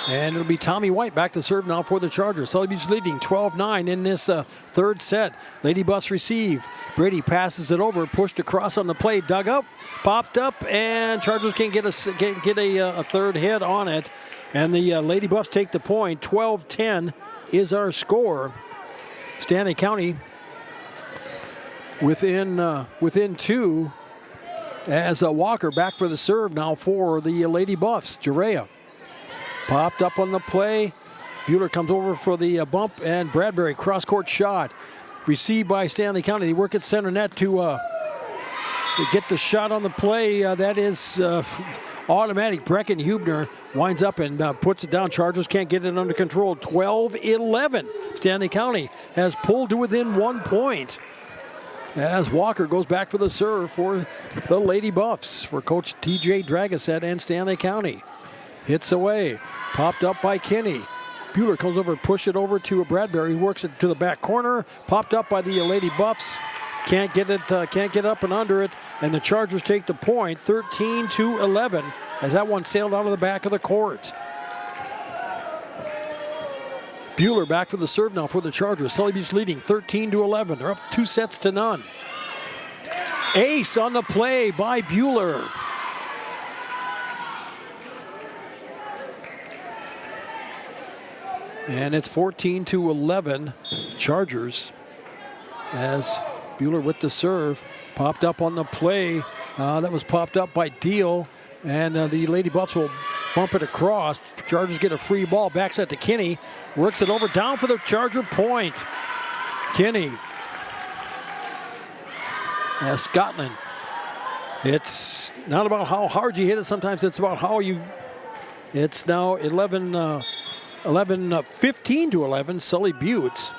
And it'll be Tommy White back to serve now for the Chargers. Sully Buttes leading 12-9 in this third set. Lady Buffs receive. Brady passes it over, pushed across on the play, dug up, popped up, and Chargers can't get a third hit on it. And the Lady Buffs take the point. 12-10 is our score. Stanley.County within 2 as Walker back for the serve now for the Lady Buffs. Jerea popped up on the play. Bueller comes over for the bump, and Bradbury cross-court shot. Received by Stanley.County. They work at center net to get the shot on the play. That is automatic. Brecken Hubner winds up and puts it down. Chargers can't get it under control. 12-11. Stanley.County has pulled to within 1 point. as Walker goes back for the serve for the Lady Buffs for Coach TJ Dragasette and Stanley County. Hits away, popped up by Kinney. Bueller comes over, push it over to Bradbury, works it to the back corner, popped up by the Lady Buffs. Can't get up and under it, and the Chargers take the point, 13-11, as that one sailed out of the back of the court. Bueller back for the serve now for the Chargers. Sully Buttes leading 13-11. They're up 2-0. Ace on the play by Bueller. And it's 14-11 Chargers as Bueller with the serve. Popped up on the play. That was popped up by Deal. And the Lady Buffs will bump it across. Chargers get a free ball. Backs it to Kinney. Works it over down for the Charger point. Kinney. As Scotland. It's not about how hard you hit it. Sometimes it's about how you. It's now 15-11. Sully Buttes.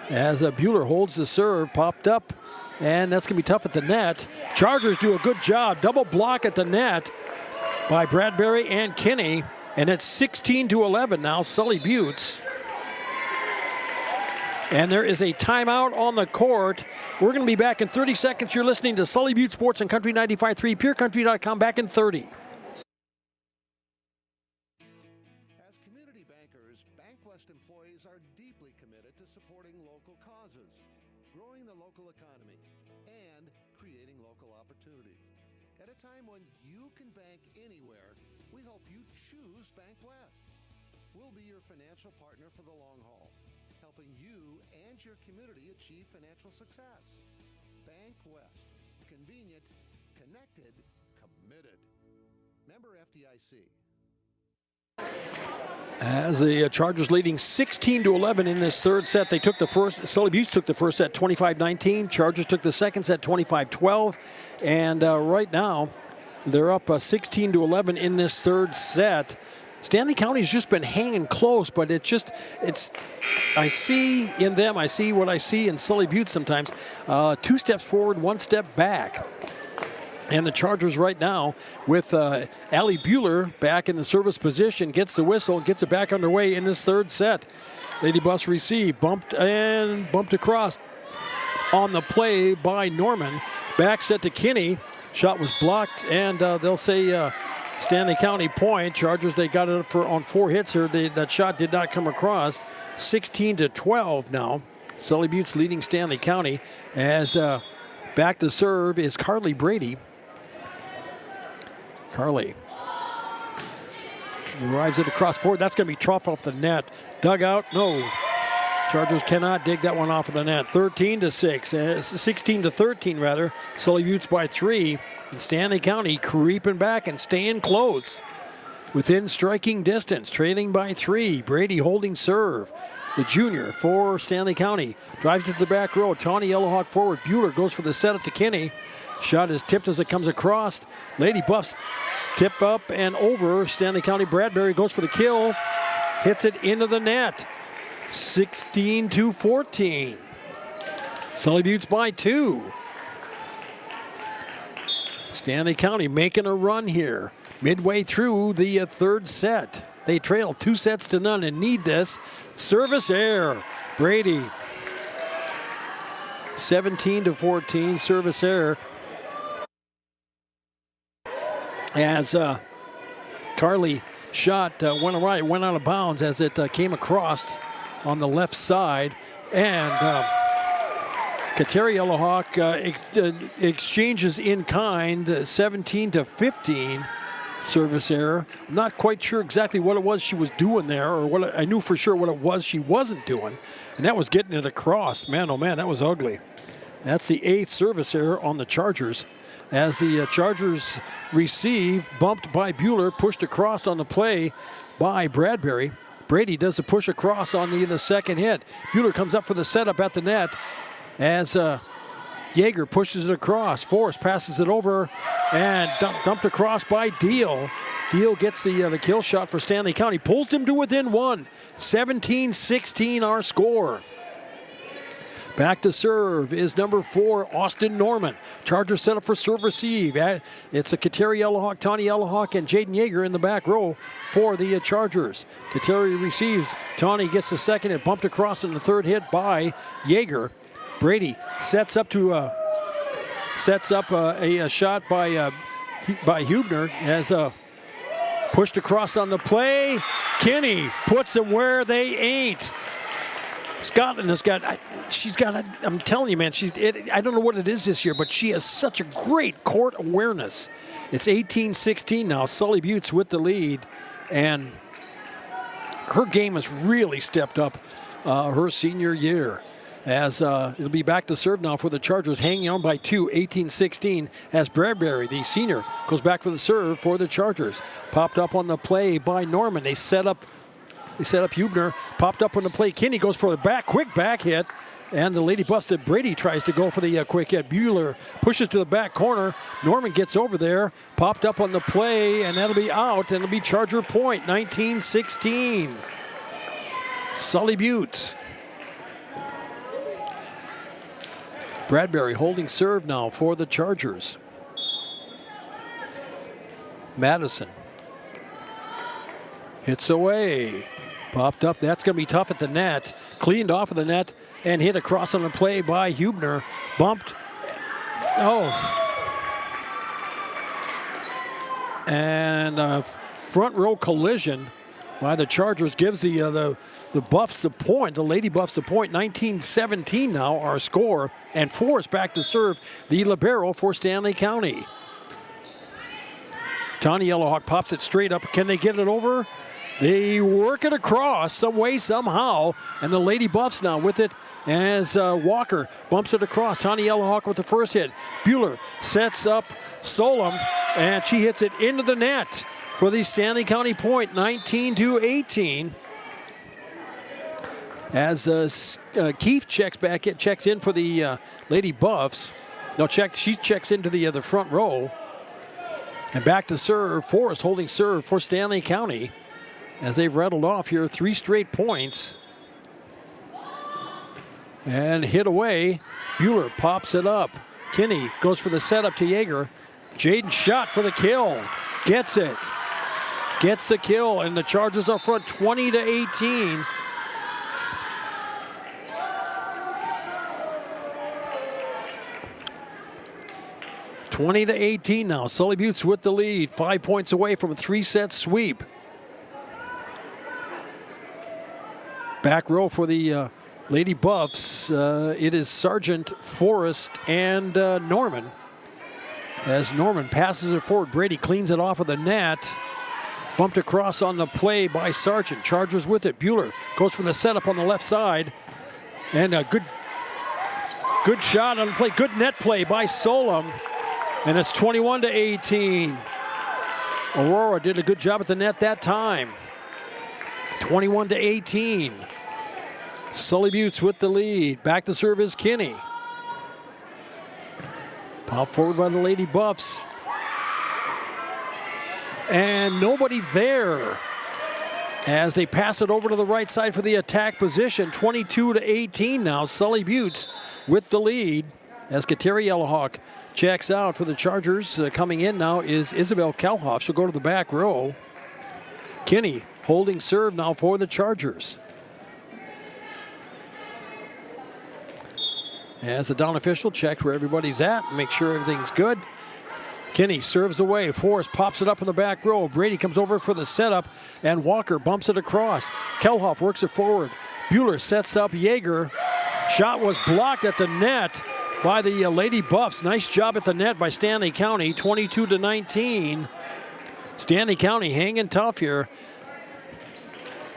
As Bueller holds the serve. Popped up. And that's going to be tough at the net. Chargers do a good job. Double block at the net by Bradbury and Kinney. And it's 16-11 now, Sully Buttes. And there is a timeout on the court. We're going to be back in 30 seconds. You're listening to Sully Buttes Sports on Country 95.3, PureCountry.com. Back in 30. As community bankers, BankWest employees are deeply committed to supporting local causes, growing the local economy, and creating local opportunities. At a time when you can bank anywhere, we hope you choose BankWest. We'll be your financial partner for the long haul, helping you and your community achieve financial success. BankWest. Convenient, connected, committed. Member FDIC. As the Chargers leading 16-11 in this third set. They took the first, Sully Buttes took the first set 25-19. Chargers took the second set 25-12. And right now, they're up 16-11 in this third set. Stanley County's just been hanging close, but I see in them, I see what I see in Sully Buttes sometimes. 2 steps forward, 1 step back. And the Chargers right now with Allie Bueller back in the service position, gets the whistle and gets it back underway in this third set. Lady Buffs receive, bumped across on the play by Norman. Back set to Kinney. Shot was blocked, and they'll say Stanley County point. Chargers, they got it on 4 hits here. That shot did not come across. 16-12 now. Sully Buttes leading Stanley County as back to serve is Carly Brady. Carly drives it across forward. That's going to be troughed off the net. Dug out, no. Chargers cannot dig that one off of the net. 16-13 rather. Sully Buttes by 3. And Stanley County creeping back and staying close. Within striking distance, trailing by 3. Brady holding serve. The junior for Stanley County. Drives to the back row. Tawny Yellowhawk forward. Bueller goes for the setup to Kinney. Shot is tipped as it comes across. Lady Buffs tip up and over. Stanley County Bradbury goes for the kill. Hits it into the net. 16-14. Sully Buttes by 2. Stanley County making a run here. Midway through the third set. They trail 2-0 and need this. Service error. Brady. 17-14. Service error. As Carly shot went out of bounds as it came across on the left side. And Kateri Yellowhawk exchanges in kind, 17-15. Service error. I'm not quite sure exactly what it was she was doing there, or I knew for sure what it was she wasn't doing, and that was getting it across. Man, oh man, that was ugly. That's the 8th service error on the Chargers. As the Chargers receive, bumped by Bueller, pushed across on the play by Bradbury. Brady does a push across on the second hit. Bueller comes up for the setup at the net as Yeager pushes it across. Forrest passes it over and dumped across by Deal. Deal gets the kill shot for Stanley County. Pulls him to within 1. 17-16 our score. Back to serve is number 4, Austin Norman. Chargers set up for serve receive. It's a Kateri Yellowhawk, Tawny Yellowhawk, and Jaden Yeager in the back row for the Chargers. Kateri receives. Tawny gets the second hit, bumped across in the third hit by Yeager. Brady sets up a shot by Hubner as pushed across on the play. Kinney puts them where they ain't. Scotland has got, I'm telling you, man, I don't know what it is this year, but she has such a great court awareness. It's 18-16 now. Sully Buttes with the lead, and her game has really stepped up her senior year. As it'll be back to serve now for the Chargers, hanging on by 2, 18-16, as Bradbury, the senior, goes back for the serve for the Chargers. Popped up on the play by Norman. They set up Hubner, popped up on the play. Kinney goes for the quick back hit, and the Lady Busted. Brady tries to go for the quick hit. Bueller pushes to the back corner. Norman gets over there, popped up on the play, and that'll be out, and it'll be Charger point, 19-16. Sully Buttes. Bradbury holding serve now for the Chargers. Madison hits away. Popped up. That's going to be tough at the net. Cleaned off of the net and hit across on the play by Hubner. Bumped. And a front row collision by the Chargers gives the Buffs the point. The Lady Buffs the point. 19-17 now our score. And Forrest back to serve the libero for Stanley-County. Tawny Yellowhawk pops it straight up. Can they get it over? They work it across some way, somehow. And the Lady Buffs now with it as Walker bumps it across. Tawny Yellowhawk with the first hit. Bueller sets up Solom, and she hits it into the net for the Stanley-County point, 19-18. As Keefe checks in for the Lady Buffs. She checks into the front row. And back to serve, Forrest holding serve for Stanley-County as they've rattled off here 3 straight points. And hit away. Bueller pops it up. Kinney goes for the setup to Yeager. Jaden shot for the kill. Gets it. Gets the kill, and the Chargers are front 20-18. (20-18) now. Sully Buttes with the lead, 5 points away from a 3-set sweep. Back row for the Lady Buffs. It is Sargent, Forrest, and Norman. As Norman passes it forward, Brady cleans it off of the net. Bumped across on the play by Sargent. Chargers with it. Bueller goes for the setup on the left side. And a good shot on the play. Good net play by Solom. And it's 21-18. Aurora did a good job at the net that time. 21-18. Sully Buttes with the lead. Back to serve is Kinney. Pop forward by the Lady Buffs. And nobody there as they pass it over to the right side for the attack position. 22-18 now. Sully Buttes with the lead as Kateri Yellowhawk checks out for the Chargers. Coming in now is Isabel Kalhoff. She'll go to the back row. Kinney holding serve now for the Chargers. As the down official checks where everybody's at, make sure everything's good. Kinney serves away. Forrest pops it up in the back row. Brady comes over for the setup, and Walker bumps it across. Kelhoff works it forward. Bueller sets up Yeager. Shot was blocked at the net by the Lady Buffs. Nice job at the net by Stanley-County, 22-19. Stanley-County hanging tough here.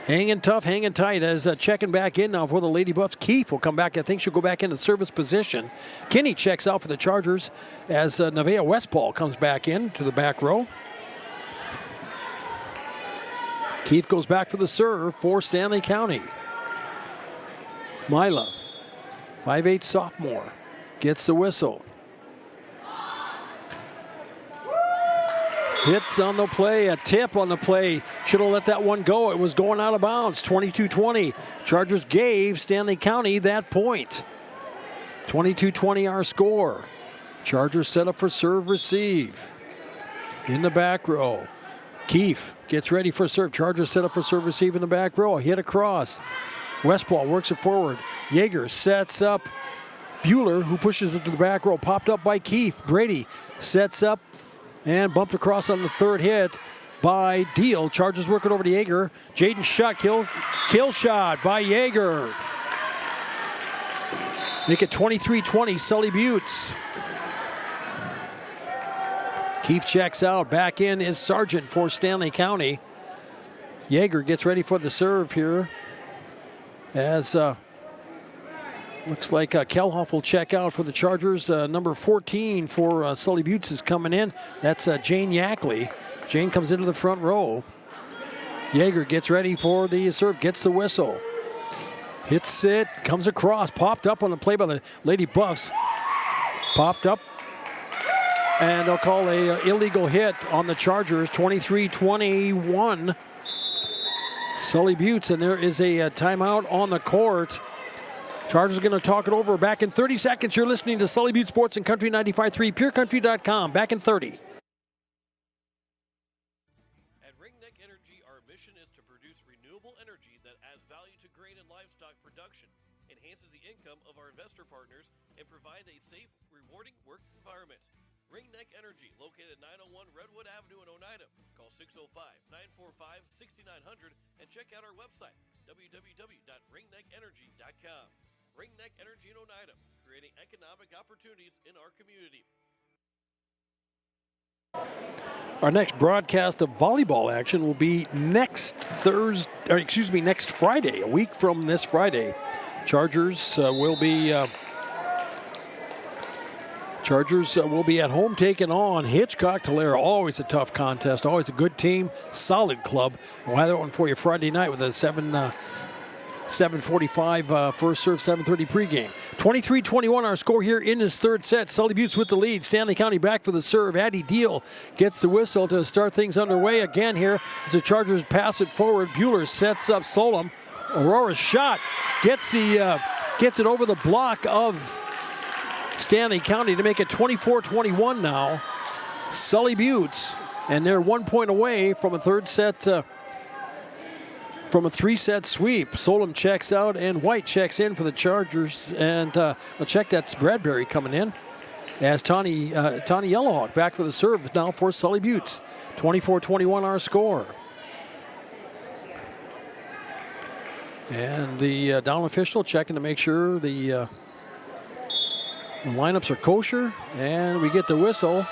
Hanging tough, hanging tight as checking back in now for the Lady Buffs. Keefe will come back. I think she'll go back into service position. Kinney checks out for the Chargers as Nevaeh Westphal comes back in to the back row. Keefe goes back for the serve for Stanley-County. Mila, 5'8" sophomore, gets the whistle. Hits on the play, a tip on the play. Should have let that one go. It was going out of bounds, 22-20. Chargers gave Stanley-County that point. 22-20 our score. Chargers set up for serve receive. In the back row. Keefe gets ready for serve. Chargers set up for serve receive in the back row. Hit across. Westpaw works it forward. Yeager sets up Bueller, who pushes it to the back row. Popped up by Keefe. Brady sets up and bumped across on the third hit by Deal. Chargers work it over to Yeager. Jaden Shuck, kill shot by Yeager. Make it 23-20, Sully Buttes. Keefe checks out. Back in is Sargent for Stanley County. Yeager gets ready for the serve here. As looks like Kelhoff will check out for the Chargers. Number 14 for Sully Buttes is coming in. That's Jane Yackley. Jane comes into the front row. Yeager gets ready for the serve, gets the whistle. Hits it, comes across, popped up on the play by the Lady Buffs. Popped up, and they'll call a illegal hit on the Chargers, 23-21. Sully Buttes, and there is a timeout on the court. Chargers are going to talk it over. Back in 30 seconds, you're listening to Sully Buttes Sports and Country 95.3, PureCountry.com. Back in 30. At Ringneck Energy, our mission is to produce renewable energy that adds value to grain and livestock production, enhances the income of our investor partners, and provides a safe, rewarding work environment. Ringneck Energy, located at 901 Redwood Avenue in Oneida. Call 605-945-6900 and check out our website, www.ringneckenergy.com. Ringneck Energy in Oneida, creating economic opportunities in our community. Our next broadcast of volleyball action will be next Friday, a week from this Friday. Chargers will be at home taking on Hitchcock-Tulare. Always a tough contest, always a good team, solid club. We'll have that one for you Friday night with a 7:45 first serve, 7:30 pregame. 23-21 our score here in this third set. Sully Buttes with the lead. Stanley County back for the serve. Addie Deal gets the whistle to start things underway again here as the Chargers pass it forward. Bueller sets up Solom. Aurora's shot gets it over the block of Stanley County to make it 24-21 now. Sully Buttes, and they're 1 point away from a third set, from a three-set sweep. Solom checks out and White checks in for the Chargers. And I'll check, that's Bradbury coming in. As Tawny Yellowhawk back for the serve now for Sully Buttes. 24-21 our score. And the down official checking to make sure the lineups are kosher, and we get the whistle.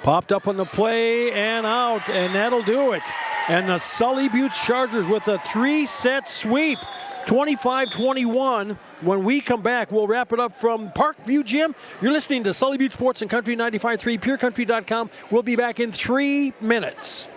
Popped up on the play and out, and that'll do it. And the Sully Buttes Chargers with a three-set sweep, 25-21. When we come back, we'll wrap it up from Parkview Gym. You're listening to Sully Buttes Sports and Country 95.3, PureCountry.com. We'll be back in 3 minutes.